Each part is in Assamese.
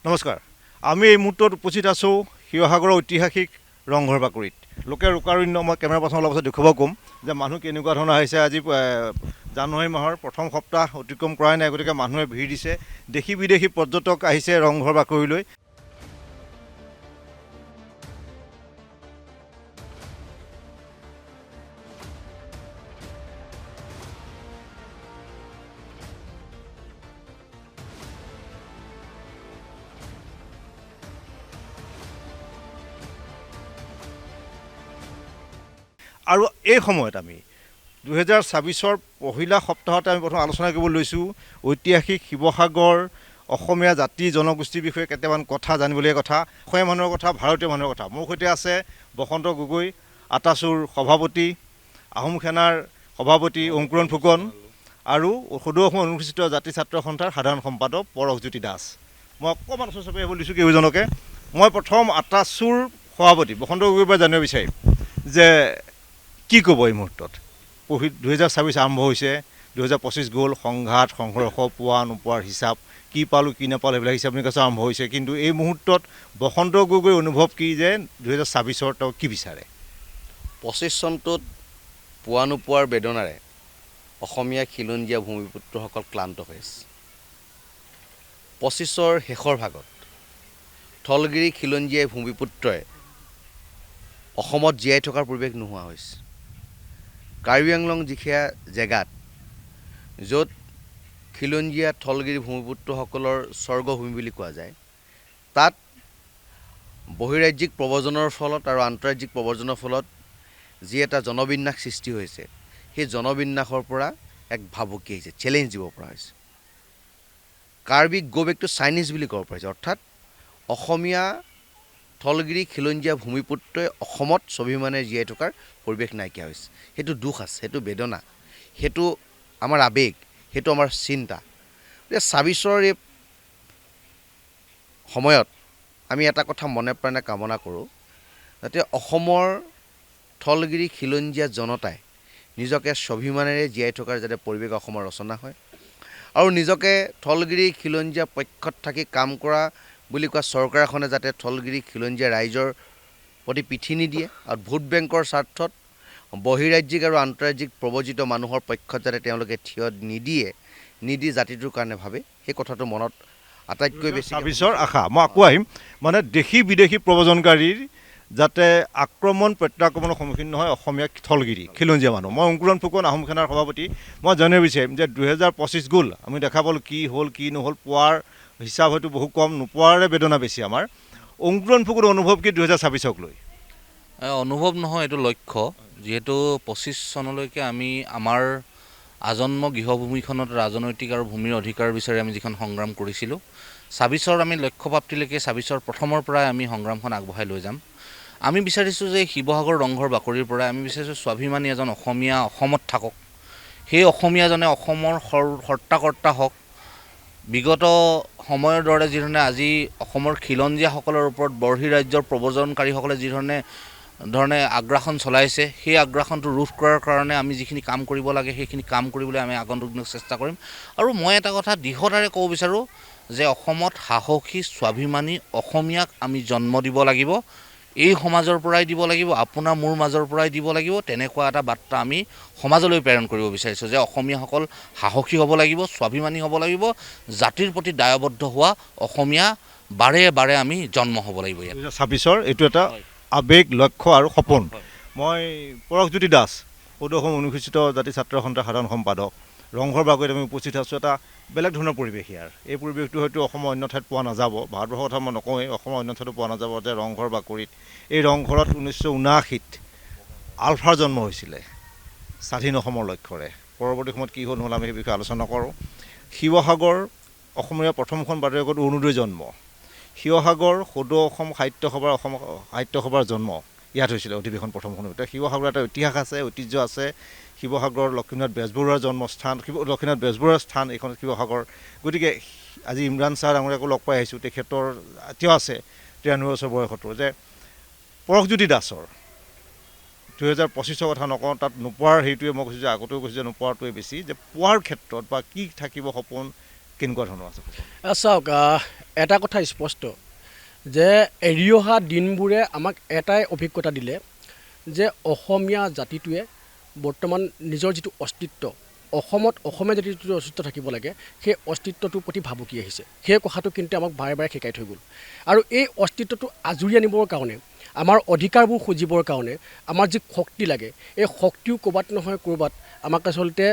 নমস্কাৰ। আমি এই মুহূৰ্তত উপস্থিত আছোঁ শিৱসাগৰৰ ঐতিহাসিক ৰংঘৰ বাকৰিত। লোকে ৰোকাৰণ্য মই কেমেৰা পাৰ্চন অলপ পাছত দেখুৱাব ক'ম যে মানুহ কেনেকুৱা ধৰণৰ আহিছে। আজি জানুৱাৰী মাহৰ প্ৰথম সপ্তাহ অতিক্ৰম কৰাই নাই, গতিকে মানুহে ভিৰ দিছে। দেশী বিদেশী পৰ্যটক আহিছে ৰংঘৰ বাকৰিলৈ। আৰু এই সময়ত আমি 2024 পহিলা সপ্তাহতে আমি প্ৰথম আলোচনা কৰিব লৈছোঁ ঐতিহাসিক শিৱসাগৰ অসমীয়া জাতি জনগোষ্ঠীৰ বিষয়ে কেইটামান কথা জানিবলগীয়া কথা, অসমীয়া মানুহৰ কথা, ভাৰতীয় মানুহৰ কথা। মোৰ সৈতে আছে বসন্ত গগৈ, আটাচুৰ সভাপতি, আহোম সেনাৰ সভাপতি অংকুৰণ ফুকন আৰু সদৌ অসম অনুসূচিত জাতি ছাত্ৰ সন্থাৰ সাধাৰণ সম্পাদক পৰশজ্যোতি দাস। মই অকণমান ওচৰ চাপি আহিব দিছোঁ কেইজনকে। মই প্ৰথম আটাচুৰ সভাপতি বসন্ত গগৈৰ পৰা জানিব বিচাৰিম যে কি ক'ব এই মুহূৰ্তত? 2024 আৰম্ভ হৈছে, 2025 গ'ল, সংঘাত সংঘৰ্ষ পোৱা নোপোৱাৰ হিচাপ, কি পালোঁ কি নাপালোঁ এইবিলাক হিচাপ নিকাচ আৰম্ভ হৈছে। কিন্তু এই মুহূৰ্তত বসন্ত গগৈৰ অনুভৱ কি যে 2024 তেওঁ কি বিচাৰে? 25 চনটোত পোৱা নোপোৱাৰ বেদনাৰে অসমীয়া খিলঞ্জীয়া ভূমিপুত্ৰসকল ক্লান্ত হৈ আছে। 25ৰ শেষৰ ভাগত থলগিৰি খিলঞ্জীয়া ভূমিপুত্ৰই অসমত জীয়াই থকাৰ পৰিৱেশ নোহোৱা হৈছে। কাৰ্বি আংলং জিখীয়া জেগাত য'ত খিলঞ্জীয়া থলগিৰি ভূমিপুত্ৰসকলৰ স্বৰ্গভূমি বুলি কোৱা যায়, তাত বহিৰাজ্যিক প্ৰব্ৰজনৰ ফলত আৰু আন্তঃৰাজ্যিক প্ৰব্ৰজনৰ ফলত যি এটা জনবিন্যাস সৃষ্টি হৈছে, সেই জনবিন্যাসৰ পৰা এক ভাবুকি আহিছে, চেলেঞ্জ দিব পৰা হৈছে। কাৰ্বি গ' বেক টু চাইনিজ বুলি ক'ব পাৰিছে, অৰ্থাৎ অসমীয়া থলগিৰি খিলঞ্জীয়া ভূমিপুত্ৰই অসমত স্বাভিমানে জীয়াই থকাৰ পৰিৱেশ নাইকিয়া হৈছে। সেইটো দুখ আছে, সেইটো বেদনা, সেইটো আমাৰ আৱেগ, সেইটো আমাৰ চিন্তা। যে 24ৰ এই সময়ত আমি এটা কথা মনে প্ৰাণে কামনা কৰোঁ, যাতে অসমৰ থলগিৰি খিলঞ্জীয়া জনতাই নিজকে স্বাভিমানেৰে জীয়াই থকাৰ যাতে পৰিৱেশ অসমৰ ৰচনা হয়, আৰু নিজকে থলগিৰি খিলঞ্জীয়া পক্ষত থাকি কাম কৰা বুলি কোৱা চৰকাৰ এখনে যাতে থলগিৰি খিলঞ্জীয়া ৰাইজৰ প্ৰতি পিঠি নিদিয়ে, আৰু ভোট বেংকৰ স্বাৰ্থত বহিৰাজ্যিক আৰু আন্তঃৰাজ্যিক প্ৰব্ৰজিত মানুহৰ পক্ষত যাতে তেওঁলোকে থিয় নিদি জাতিটোৰ কাৰণে ভাবে, সেই কথাটো মনত আটাইতকৈ বেছি 24ৰ আশা। মই আকৌ আহিম, মানে দেশী বিদেশী প্ৰব্ৰজনকাৰীৰ যাতে আক্ৰমণ প্ৰত্যাক্ৰমণৰ সন্মুখীন নহয় অসমীয়া থলগিৰি খিলঞ্জীয়া মানুহ। মই অংকুৰণ ফুকন, আহোম সেনাৰ সভাপতি। মই জানিব বিচাৰিম যে 2025 গ'ল, আমি দেখা পালোঁ কি হ'ল কি নহ'ল, পোৱাৰ হিচাপ হয়তো বহু কম, নোপোৱাৰে বেদনা বেছি আমাৰ। অংকুৰণ ফুকনৰ অনুভৱ কি 2026ক লৈ? অনুভৱ নহয়, এইটো লক্ষ্য। যিহেতু 25 চনলৈকে আমি আমাৰ আজন্ম গৃহভূমিখনত ৰাজনৈতিক আৰু ভূমিৰ অধিকাৰ বিচাৰি আমি যিখন সংগ্ৰাম কৰিছিলোঁ, 26ৰ আমি লক্ষ্যপ্ৰাপ্তিলৈকে 26ৰ প্ৰথমৰ পৰাই আমি সংগ্ৰামখন আগবঢ়াই লৈ যাম। আমি বিচাৰিছোঁ যে শিৱসাগৰ ৰংঘৰ বাকৰিৰ পৰাই আমি বিচাৰিছোঁ স্বাভিমানী এজন অসমীয়া অসমত থাকক, সেই অসমীয়াজনে অসমৰ হৰ্তাকৰ্তা হওক। বিগত সময়ৰ দৰে যিধৰণে আজি অসমৰ খিলঞ্জীয়াসকলৰ ওপৰত বহিৰাজ্যৰ প্ৰব্ৰজনকাৰীসকলে যিধৰণে আগ্ৰাসন চলাইছে, সেই আগ্ৰাসনটো ৰোধ কৰাৰ কাৰণে আমি যিখিনি কাম কৰিব লাগে সেইখিনি কাম কৰিবলৈ আমি আগন্তুক দিনত চেষ্টা কৰিম। আৰু মই এটা কথা দৃঢ়তাৰে ক'ব বিচাৰোঁ যে অসমত সাহসী স্বাভিমানী অসমীয়াক আমি জন্ম দিব লাগিব, এই সমাজৰ পৰাই দিব লাগিব, আপোনাৰ মোৰ মাজৰ পৰাই দিব লাগিব। তেনেকুৱা এটা বাৰ্তা আমি সমাজলৈ প্ৰেৰণ কৰিব বিচাৰিছোঁ যে অসমীয়াসকল সাহসী হ'ব লাগিব, স্বাভিমানী হ'ব লাগিব, জাতিৰ প্ৰতি দায়বদ্ধ হোৱা অসমীয়া বাৰে বাৰে আমি জন্ম হ'ব লাগিব। 2026ৰ এইটো এটা আৱেগ, লক্ষ্য আৰু সপোন। মই পৰশজ্যোতি দাস, সদৌ অসম অনুসূচিত জাতি ছাত্ৰ সন্থাৰ সাধাৰণ সম্পাদক। ৰংঘৰ বাকৰিত আমি উপস্থিত আছোঁ। এটা বেলেগ ধৰণৰ পৰিৱেশ ইয়াৰ। এই পৰিৱেশটো হয়তো অসমৰ অন্য ঠাইত পোৱা নাযাব, ভাৰতবৰ্ষৰ কথা মই নকওঁৱেই, অসমৰ অন্য ঠাইতো পোৱা নাযাব। যে ৰংঘৰ বাকৰিত, এই ৰংঘৰত 1979 আলফাৰ জন্ম হৈছিলে স্বাধীন অসমৰ লক্ষ্যৰে। পৰৱৰ্তী সময়ত কি হ'ল নহ'ল আমি সেই বিষয়ে আলোচনা কৰোঁ। শিৱসাগৰ অসমীয়া প্ৰথমখন বাতৰিকাকত অৰুণোদয়ৰ জন্ম, শিৱসাগৰ সদৌ অসম সাহিত্য সভাৰ জন্ম ইয়াত হৈছিলে, অধিৱেশন প্ৰথমখন। এতিয়া শিৱসাগৰৰ এটা ইতিহাস আছে, ঐতিহ্য আছে। শিৱসাগৰ লক্ষ্মীনাথ বেজবৰুৱাৰ জন্মস্থান, লক্ষ্মীনাথ বেজবৰুৱাৰ স্থান এইখন শিৱসাগৰ। গতিকে আজি ইমৰাণ ছাৰ ডাঙৰীয়াকো লগ পাই আহিছোঁ, তেখেতৰ এতিয়াও আছে 93 বছৰ বয়সতো। যে পৰশজ্যোতি দাসৰ 2025ৰ কথা নকওঁ, তাত নোপোৱাৰ হেৰিটোৱে মই কৈছোঁ যে আগতেও কৈছোঁ যে নোপোৱাটোৱে বেছি, যে পোৱাৰ ক্ষেত্ৰত বা কি থাকিব সপোন, কেনেকুৱা ধৰণৰ আছে? চাওক, এটা কথা স্পষ্ট যে এৰি অহা দিনবোৰে আমাক এটাই অভিজ্ঞতা দিলে যে অসমীয়া জাতিটোৱে বৰ্তমান নিজৰ যিটো অস্তিত্ব অসমত অসমীয়া জাতিৰ যিটো অস্তিত্ব থাকিব লাগে সেই অস্তিত্বটোৰ প্ৰতি ভাবুকি আহিছে সেই কথাটো কিন্তু আমাক বাৰে বাৰে শিকাই থৈ গ'ল আৰু এই অস্তিত্বটো আজৰি আনিবৰ কাৰণে আমাৰ অধিকাৰবোৰ খুজিবৰ কাৰণে আমাৰ যি শক্তি লাগে এই শক্তিও ক'ৰবাত নহয় ক'ৰবাত আমাক আচলতে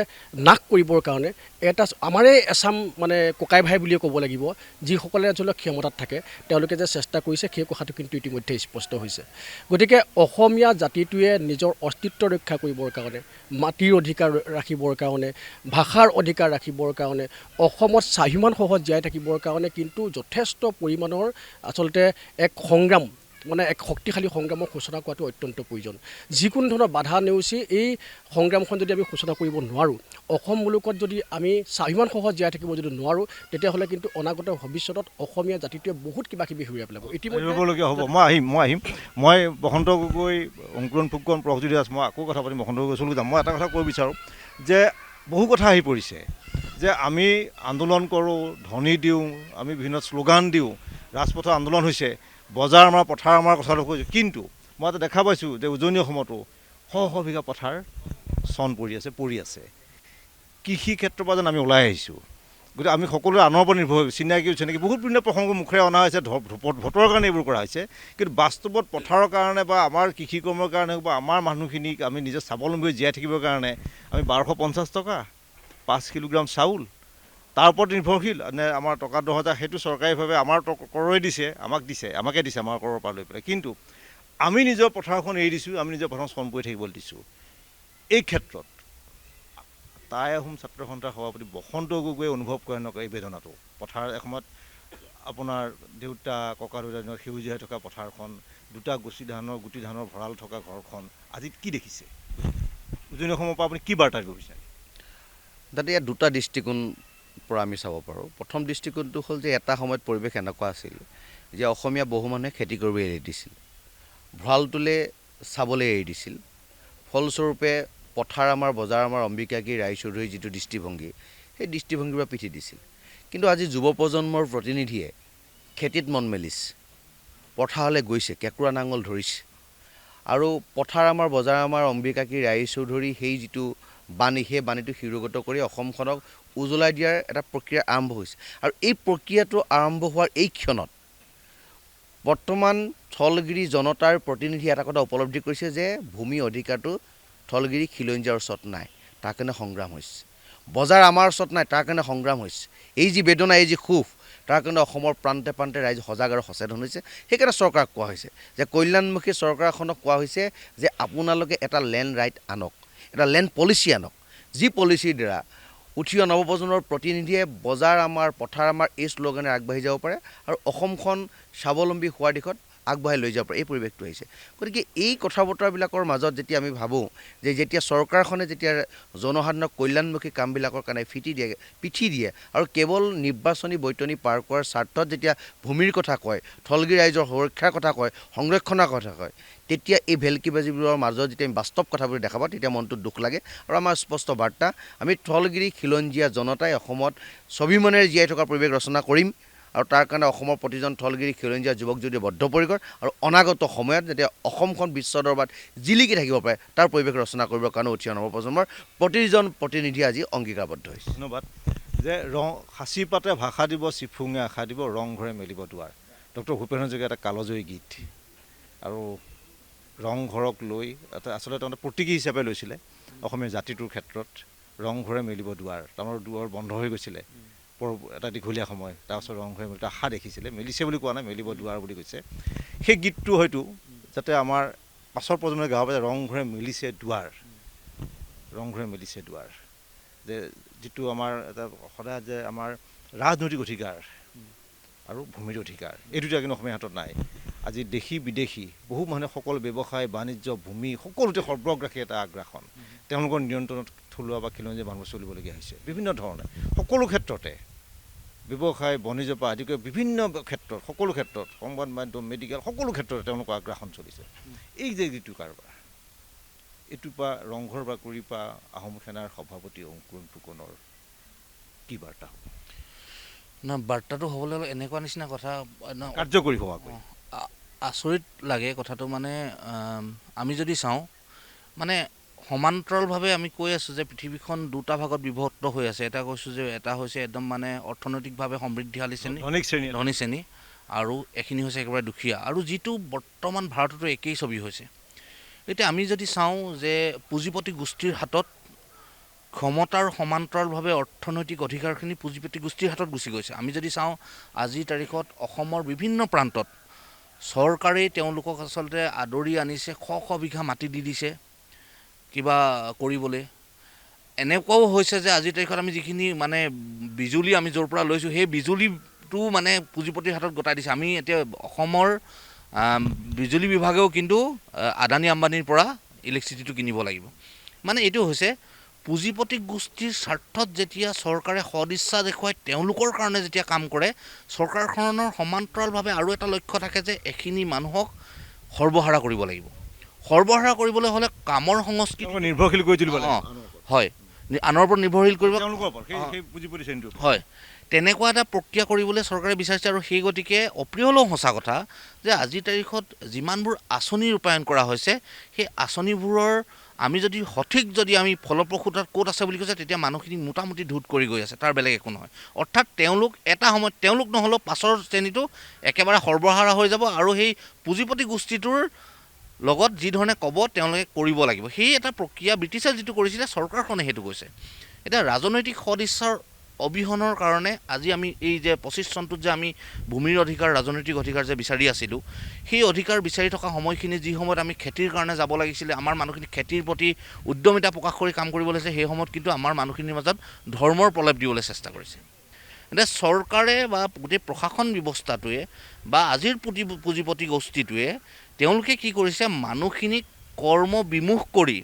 নাশ কৰিবৰ কাৰণে এটা আমাৰেই এচাম মানে ককাই ভাই বুলিয়ে ক'ব লাগিব যিসকলে আচলতে ক্ষমতাত থাকে তেওঁলোকে যে চেষ্টা কৰিছে সেই কথাটো কিন্তু ইতিমধ্যে স্পষ্ট হৈছে গতিকে অসমীয়া জাতিটোৱে নিজৰ অস্তিত্ব ৰক্ষা কৰিবৰ কাৰণে মাটিৰ অধিকাৰ ৰাখিবৰ কাৰণে ভাষাৰ অধিকাৰ ৰাখিবৰ কাৰণে অসমত স্বাভিমান সহজ জীয়াই থাকিবৰ কাৰণে কিন্তু যথেষ্ট পৰিমাণৰ আচলতে এক সংগ্ৰাম মানে এক শক্তিশালী সংগ্ৰামৰ সূচনা কৰাটো অত্যন্ত প্ৰয়োজন যিকোনো ধৰণৰ বাধা নেওচি এই সংগ্ৰামখন যদি আমি সূচনা কৰিব নোৱাৰোঁ অসম মুলুকত যদি আমি স্বাভিমান সহজ জীয়াই থাকিব যদি নোৱাৰোঁ তেতিয়াহ'লে কিন্তু অনাগত ভৱিষ্যতত অসমীয়া জাতিটোৱে বহুত কিবা কিবি হেৰুৱাই পেলাব ৰ'বলগীয়া হ'ব মই আহিম মই বসন্ত গগৈ অংকুৰণ ফুকন প্ৰভজ্যোতি দাস মই আকৌ কথা পাতিম বসন্ত গগৈ ওচৰলৈ যাম মই এটা কথা ক'ব বিচাৰোঁ যে বহু কথা আহি পৰিছে যে আমি আন্দোলন কৰোঁ ধ্বনি দিওঁ আমি বিভিন্ন শ্লোগান দিওঁ ৰাজপথৰ আন্দোলন হৈছে বজাৰ আমাৰ পথাৰ আমাৰ কথাটো কৈছোঁ কিন্তু মই এটা দেখা পাইছোঁ যে উজনি অসমতো শ বিঘা পথাৰ চন পৰি আছে কৃষি ক্ষেত্ৰৰ পৰা যেন আমি ওলাই আহিছোঁ গতিকে আমি সকলোৱে আনৰ ওপৰত নিৰ্ভৰ হৈ চিনাকি বহুত বিভিন্ন প্ৰসংগ মুখেৰে অনা হৈছে ভোটৰ কাৰণে এইবোৰ কৰা হৈছে কিন্তু বাস্তৱত পথাৰৰ কাৰণে বা আমাৰ কৃষি কৰ্মৰ কাৰণে হওক বা আমাৰ মানুহখিনিক আমি নিজে স্বাৱলম্বী জীয়াই থাকিবৰ কাৰণে আমি 1250 টকা 5 কিলোগ্ৰাম চাউল তাৰ ওপৰত নিৰ্ভৰশীল নে আমাৰ টকা 10,000 সেইটো চৰকাৰীভাৱে আমাৰ কৰৰে দিছে আমাকে দিছে আমাৰ কৰৰ পৰা লৈ পেলাই কিন্তু আমি নিজৰ পথাৰখন এৰি দিছোঁ আমি নিজৰ পথাৰখন চন পৰি থাকিবলৈ দিছোঁ এই ক্ষেত্ৰত টাই আহোম ছাত্ৰ সন্থাৰ সভাপতি বসন্ত গগৈয়ে অনুভৱ কৰে নকৰে এই বেদনাটো পথাৰ এসময়ত আপোনাৰ দেউতা ককা দেউতা সেউজীয়া হৈ থকা পথাৰখন দুটা গুটি ধানৰ ভঁৰাল থকা ঘৰখন আজি কি দেখিছে উজনি অসমৰ পৰা আপুনি কি বাৰ্তা দিব বিচাৰে তাতে ইয়াত দুটা দৃষ্টিকোণ পৰা আমি চাব পাৰোঁ প্ৰথম দৃষ্টিকোণটো হ'ল যে এটা সময়ত পৰিৱেশ এনেকুৱা আছিল যে অসমীয়া বহু মানুহে খেতি কৰিব এৰি দিছিল ভঁৰালটোলৈ চাবলৈ এৰি দিছিল ফলস্বৰূপে পথাৰ আমাৰ বজাৰ আমাৰ অম্বিকাগিৰি ৰায়চৌধুৰীৰ যিটো দৃষ্টিভংগী সেই দৃষ্টিভংগীৰ পৰা পিঠি দিছিল কিন্তু আজি যুৱ প্ৰজন্মৰ প্ৰতিনিধিয়ে খেতিত মন মেলিছে পথাৰলৈ গৈছে কেঁকুৰা নাঙল ধৰিছে আৰু পথাৰ আমাৰ বজাৰ আমাৰ অম্বিকাগিৰি ৰায়চৌধুৰী সেই যিটো বাণী সেই বাণীটো শিৰোগত কৰি অসমখনক উজ্বলাই দিয়াৰ এটা প্ৰক্ৰিয়া আৰম্ভ হৈছে আৰু এই প্ৰক্ৰিয়াটো আৰম্ভ হোৱাৰ এই ক্ষণত বৰ্তমান স্থলগিৰি জনতাৰ প্ৰতিনিধি এটা কথা উপলব্ধি কৰিছে যে ভূমি অধিকাৰটো স্থলগিৰি খিলঞ্জীয়াৰ ওচৰত নাই তাৰ কাৰণে সংগ্ৰাম হৈছে বজাৰ আমাৰ ওচৰত নাই তাৰ কাৰণে সংগ্ৰাম হৈছে এই যি বেদনা এই যি ক্ষোভ তাৰ কাৰণে অসমৰ প্ৰান্তে প্ৰান্তে ৰাইজ সজাগ আৰু সচেতন হৈছে সেইকাৰণে চৰকাৰক কোৱা হৈছে যে কল্যাণমুখী চৰকাৰখনক কোৱা হৈছে যে আপোনালোকে এটা লেণ্ড ৰাইট আনক এটা লেণ্ড পলিচি আনক যি পলিচিৰ দ্বাৰা উঠি অহা নৱপ্ৰজন্মৰ প্ৰতিনিধিয়ে বজাৰ আমাৰ পথাৰ আমাৰ এই শ্লোগানে আগবাঢ়ি যাব পাৰে আৰু অসমখন স্বাৱলম্বী হোৱাৰ দিশত আগবঢ়াই লৈ যাব পাৰে এই পৰিৱেশটো আহিছে গতিকে এই কথা বতৰাবিলাকৰ মাজত যেতিয়া আমি ভাবোঁ যে যেতিয়া চৰকাৰখনে যেতিয়া জনসাধাৰণক কল্যাণমুখী কামবিলাকৰ কাৰণে পিঠি দিয়ে আৰু কেৱল নিৰ্বাচনী বৈতৰণি পাৰ কৰাৰ স্বাৰ্থত যেতিয়া ভূমিৰ কথা কয় স্থলগিৰি ৰাইজৰ সুৰক্ষাৰ কথা কয় সংৰক্ষণৰ কথা কয় তেতিয়া এই ভেলকিবাজিবোৰৰ মাজত যেতিয়া আমি বাস্তৱ কথাবোৰ দেখা পাওঁ তেতিয়া মনটোত দুখ লাগে আৰু আমাৰ স্পষ্ট বাৰ্তা আমি স্থলগিৰি খিলঞ্জীয়া জনতাই অসমত স্বাভিমানেৰে জীয়াই থকাৰ পৰিৱেশ ৰচনা কৰিম আৰু তাৰ কাৰণে অসমৰ প্ৰতিজন স্থলগিৰি খিলঞ্জীয়া যুৱক যুৱতী বদ্ধপৰিকৰ আৰু অনাগত সময়ত যাতে অসমখন বিশ্ব দৰবাৰত জিলিকি থাকিব পাৰে তাৰ পৰিৱেশ ৰচনা কৰিবৰ কাৰণে উঠি অহা নৱপ্ৰজন্মৰ প্ৰতিজন প্ৰতিনিধি আজি অংগীকাৰবদ্ধ হৈছে ধন্যবাদ যে সাঁচি পাতে ভাষা দিব চিফুঙে আশা দিব ৰংঘৰে মেলিব দুৱাৰ ডক্টৰ ভূপেন হাজৰিকাৰ এটা কালজয়ী গীত আৰু ৰংঘৰক লৈ এটা আচলতে তেওঁ প্ৰতীকী হিচাপে লৈছিলে অসমীয়া জাতিটোৰ ক্ষেত্ৰত ৰংঘৰে মেলিব দুৱাৰ তাৰমানে দুৱাৰ বন্ধ হৈ গৈছিলে এটা দীঘলীয়া সময় তাৰপাছত ৰংঘৰে মেলিব আশা দেখিছিলে মেলিছে বুলি কোৱা নাই মেলিব দুৱাৰ বুলি কৈছে সেই গীতটো হয়তো যাতে আমাৰ পাছৰ প্ৰজন্মই গাব পাৰে ৰংঘৰে মেলিছে দুৱাৰ যে যিটো আমাৰ এটা সদায় যে আমাৰ ৰাজনৈতিক অধিকাৰ আৰু ভূমিৰ অধিকাৰ এই দুটা কিন্তু অসমীয়া হাতত নাই আজি দেশী বিদেশী বহু মানুহে সকলো ব্যৱসায় বাণিজ্য ভূমি সকলোতে সৰ্বগ্ৰাসী এটা আগ্ৰাসন তেওঁলোকৰ নিয়ন্ত্ৰণত থলুৱা বা খিলঞ্জীয়া মানুহ চলিবলগীয়া হৈছে বিভিন্ন ধৰণে সকলো ক্ষেত্ৰতে ব্যৱসায় বাণিজ্যৰ পৰা আদি কৰি বিভিন্ন ক্ষেত্ৰত সকলো ক্ষেত্ৰত সংবাদ মাধ্যম মেডিকেল সকলো ক্ষেত্ৰতে তেওঁলোকৰ আগ্ৰাসন চলিছে এই যে যিটো কাৰবাৰ এইটোৰ পৰা ৰংঘৰ বাকৰিৰ পৰা আহোম সেনাৰ সভাপতি অংকুৰণ ফুকনৰ কি বাৰ্তা হ'ব নহয়, বাৰ্তাটো হ'বলৈ হ'লে এনেকুৱা নিচিনা কথা কাৰ্যকৰী হোৱাকৈ আচৰিত লাগে কথাটো। মানে আমি যদি চাওঁ, মানে সমান্তৰালভাৱে আমি কৈ আছোঁ যে পৃথিৱীখন দুটা ভাগত বিভক্ত হৈ আছে। এটা কৈছোঁ যে এটা হৈছে একদম মানে অৰ্থনৈতিকভাৱে সমৃদ্ধিশালী শ্ৰেণী, ধনী শ্ৰেণী, আৰু এখিনি হৈছে একেবাৰে দুখীয়া। আৰু যিটো বৰ্তমান ভাৰততো একেই ছবি হৈছে। এতিয়া আমি যদি চাওঁ যে পুঁজিপতি গোষ্ঠীৰ হাতত ক্ষমতাৰ সমান্তৰালভাৱে অৰ্থনৈতিক অধিকাৰখিনি পুঁজিপতি গোষ্ঠীৰ হাতত গুচি গৈছে। আমি যদি চাওঁ আজিৰ তাৰিখত অসমৰ বিভিন্ন প্ৰান্তত চৰকাৰেই তেওঁলোকক আচলতে আদৰি আনিছে, শ শ বিঘা মাটি দি দিছে কিবা কৰিবলৈ। এনেকুৱাও হৈছে যে আজিৰ তাৰিখত আমি যিখিনি মানে বিজুলী আমি য'ৰ পৰা লৈছোঁ, সেই বিজুলীটো মানে পুঁজিপতিৰ হাতত গতাই দিছে। আমি এতিয়া অসমৰ বিজুলী বিভাগেও কিন্তু আদানী আম্বানীৰ পৰা ইলেক্ট্ৰিচিটিটো কিনিব লাগিব। মানে এইটো হৈছে পুঁজিপতি গোষ্ঠীৰ স্বাৰ্থত যেতিয়া চৰকাৰে সদিচ্ছা দেখুৱাই তেওঁলোকৰ কাৰণে যেতিয়া কাম কৰে, চৰকাৰখনৰ সমান্তৰালভাৱে আৰু এটা লক্ষ্য থাকে যে এখিনি মানুহক সৰ্বহাৰা কৰিব লাগিব। সৰ্বহাৰা কৰিবলৈ হ'লে কামৰ সংস্কৃতি নিৰ্ভৰশীল কৰি তুলিব লাগিব। হয়, আনৰ ওপৰত নিৰ্ভৰশীল কৰিব, হয়, তেনেকুৱা এটা প্ৰক্ৰিয়া কৰিবলৈ চৰকাৰে বিচাৰিছে। আৰু সেই গতিকে অপ্ৰিয় হ'লেও সঁচা কথা যে আজিৰ তাৰিখত যিমানবোৰ আঁচনি ৰূপায়ণ কৰা হৈছে, সেই আঁচনিবোৰৰ আমি যদি সঠিক যদি আমি ফলপ্ৰসূতা ক'ত আছে বুলি কৈছে, তেতিয়া মানুহখিনি মোটামুটি ধোধ কৰি গৈ আছে, তাৰ বেলেগ একো নহয়। অৰ্থাৎ তেওঁলোক এটা সময়ত, তেওঁলোক নহ'লেও পাছৰ শ্ৰেণীটো একেবাৰে সৰ্বহাৰা হৈ যাব, আৰু সেই পুঁজিপতি গোষ্ঠীটোৰ লগত যি ধৰণে ক'ব তেওঁলোকে কৰিব লাগিব। সেই এটা প্ৰক্ৰিয়া ব্ৰিটিছে যিটো কৰিছিলে, চৰকাৰখনে সেইটো কৈছে। এতিয়া ৰাজনৈতিক সদিচ্ছাৰ অবিহনৰ কাৰণে আজি আমি এই যে 25 চনটোত যে আমি ভূমিৰ অধিকাৰ, ৰাজনৈতিক অধিকাৰ যে বিচাৰি আছিলোঁ, সেই অধিকাৰ বিচাৰি থকা সময়খিনি যি সময়ত আমি খেতিৰ কাৰণে যাব লাগিছিলে, আমাৰ মানুহখিনি খেতিৰ প্ৰতি উদ্যমিতা প্ৰকাশ কৰি কাম কৰিব লাগিছে, সেই সময়ত কিন্তু আমাৰ মানুহখিনিৰ মাজত ধৰ্মৰ প্ৰলেপ দিবলৈ চেষ্টা কৰিছে। এতিয়া চৰকাৰে বা গোটেই প্ৰশাসন ব্যৱস্থাটোৱে বা আজিৰ পুঁজিপতি গোষ্ঠীটোৱে তেওঁলোকে কি কৰিছে, মানুহখিনিক কৰ্মবিমুখ কৰি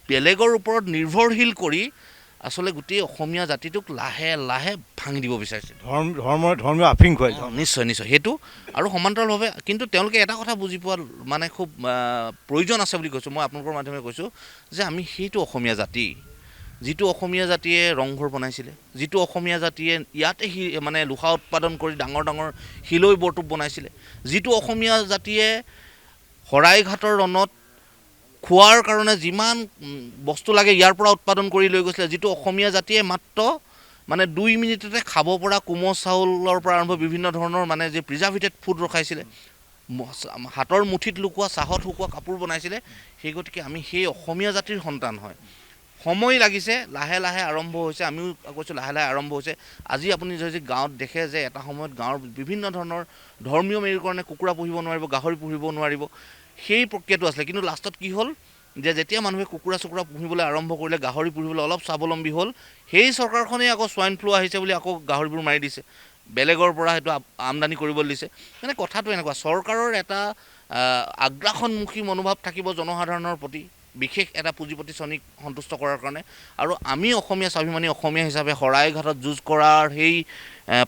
বেলেগৰ ওপৰত নিৰ্ভৰশীল কৰি আচলতে গোটেই অসমীয়া জাতিটোক লাহে লাহে ভাঙি দিব বিচাৰিছে। ধৰ্মীয় আফিং খুৱাইছে। নিশ্চয় নিশ্চয় সেইটো। আৰু সমান্তৰালভাৱে কিন্তু তেওঁলোকে এটা কথা বুজি পোৱা মানে খুব প্ৰয়োজন আছে বুলি কৈছোঁ, মই আপোনালোকৰ মাধ্যমে কৈছোঁ যে আমি সেইটো অসমীয়া জাতি, যিটো অসমীয়া জাতিয়ে ৰংঘৰ বনাইছিলে, যিটো অসমীয়া জাতিয়ে ইয়াতে মানে লোহা উৎপাদন কৰি ডাঙৰ ডাঙৰ শিলৈ বৰটোপ বনাইছিলে, যিটো অসমীয়া জাতিয়ে শৰাইঘাটৰ ৰণত খোৱাৰ কাৰণে যিমান বস্তু লাগে ইয়াৰ পৰা উৎপাদন কৰি লৈ গৈছিলে, যিটো অসমীয়া জাতিয়ে মাত্ৰ মানে 2 মিনিটতে খাব পৰা কোমল চাউলৰ পৰা আৰম্ভ বিভিন্ন ধৰণৰ মানে যে প্ৰিজাৰ্ভেটেড ফুড ৰখাইছিলে, হাতৰ মুঠিত লুকোৱা চাহত শুকোৱা কাপোৰ বনাইছিলে। সেই গতিকে আমি সেই অসমীয়া জাতিৰ সন্তান হয়। সময় লাগিছে, লাহে লাহে আৰম্ভ হৈছে, আমিও কৈছোঁ লাহে লাহে আৰম্ভ হৈছে। আজি আপুনি যদি গাঁৱত দেখে যে এটা সময়ত গাঁৱৰ বিভিন্ন ধৰণৰ ধৰ্মীয় মেৰুকৰণে কুকুৰা পুহিব নোৱাৰিব, গাহৰি পুহিব নোৱাৰিব, সেই প্ৰক্ৰিয়াটো আছিলে। কিন্তু লাষ্টত কি হ'ল যে যেতিয়া মানুহে কুকুৰা চুকুৰা পুহিবলৈ আৰম্ভ কৰিলে, গাহৰি পুহিবলৈ অলপ স্বাৱলম্বী হ'ল, সেই চৰকাৰখনেই আকৌ সোৱাইন ফ্লু আহিছে বুলি আকৌ গাহৰিবোৰ মাৰি দিছে, বেলেগৰ পৰা সেইটো আমদানি কৰিবলৈ দিছে। মানে কথাটো এনেকুৱা, চৰকাৰৰ এটা আগ্ৰাসনমুখী মনোভাৱ থাকিব জনসাধাৰণৰ প্ৰতি, বিশেষ এটা পুঁজিপতি শ্ৰেণীক সন্তুষ্ট কৰাৰ কাৰণে। আৰু আমি অসমীয়া স্বাভিমানী অসমীয়া হিচাপে শৰাইঘাটত যুঁজ কৰাৰ সেই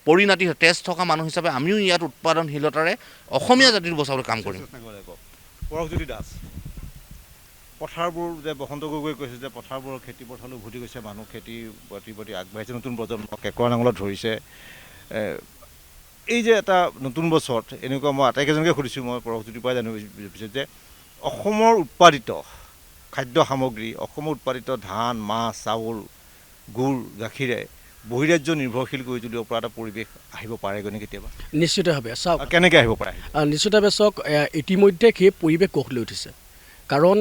পৰিণতি তেজ থকা মানুহ হিচাপে আমিও ইয়াত উৎপাদনশীলতাৰে অসমীয়া জাতিৰ বচাবলৈ কাম কৰিম। পৰশজ্যোতি দাস, পথাৰবোৰ যে বসন্ত গগৈ কৈছে যে পথাৰবোৰৰ খেতি পথাৰলৈ উভতি গৈছে, মানুহ খেতিৰ প্ৰতি আগবাঢ়িছে, নতুন প্ৰজন্ম কেঁকোৰা নাঙলত ধৰিছে। এই যে এটা নতুন বছৰত এনেকুৱা মই আটাইকেইজনকে সুধিছোঁ, মই পৰশজ্যোতিৰ পৰা জানিব বিচাৰিছোঁ যে অসমৰ উৎপাদিত খাদ্য সামগ্ৰী, অসমৰ উৎপাদিত ধান, মাছ, চাউল, গুড়, গাখীৰে বহিৰাজ্য নিৰ্ভৰশীল কৰি তুলিব পৰা এটা পৰিৱেশ আহিব পাৰেগৈ কেতিয়াবা? নিশ্চিতভাৱে চাওক, কেনেকৈ আহিব পাৰে? নিশ্চিতভাৱে চাওক, ইতিমধ্যে সেই পৰিৱেশ গঢ় লৈ উঠিছে। কাৰণ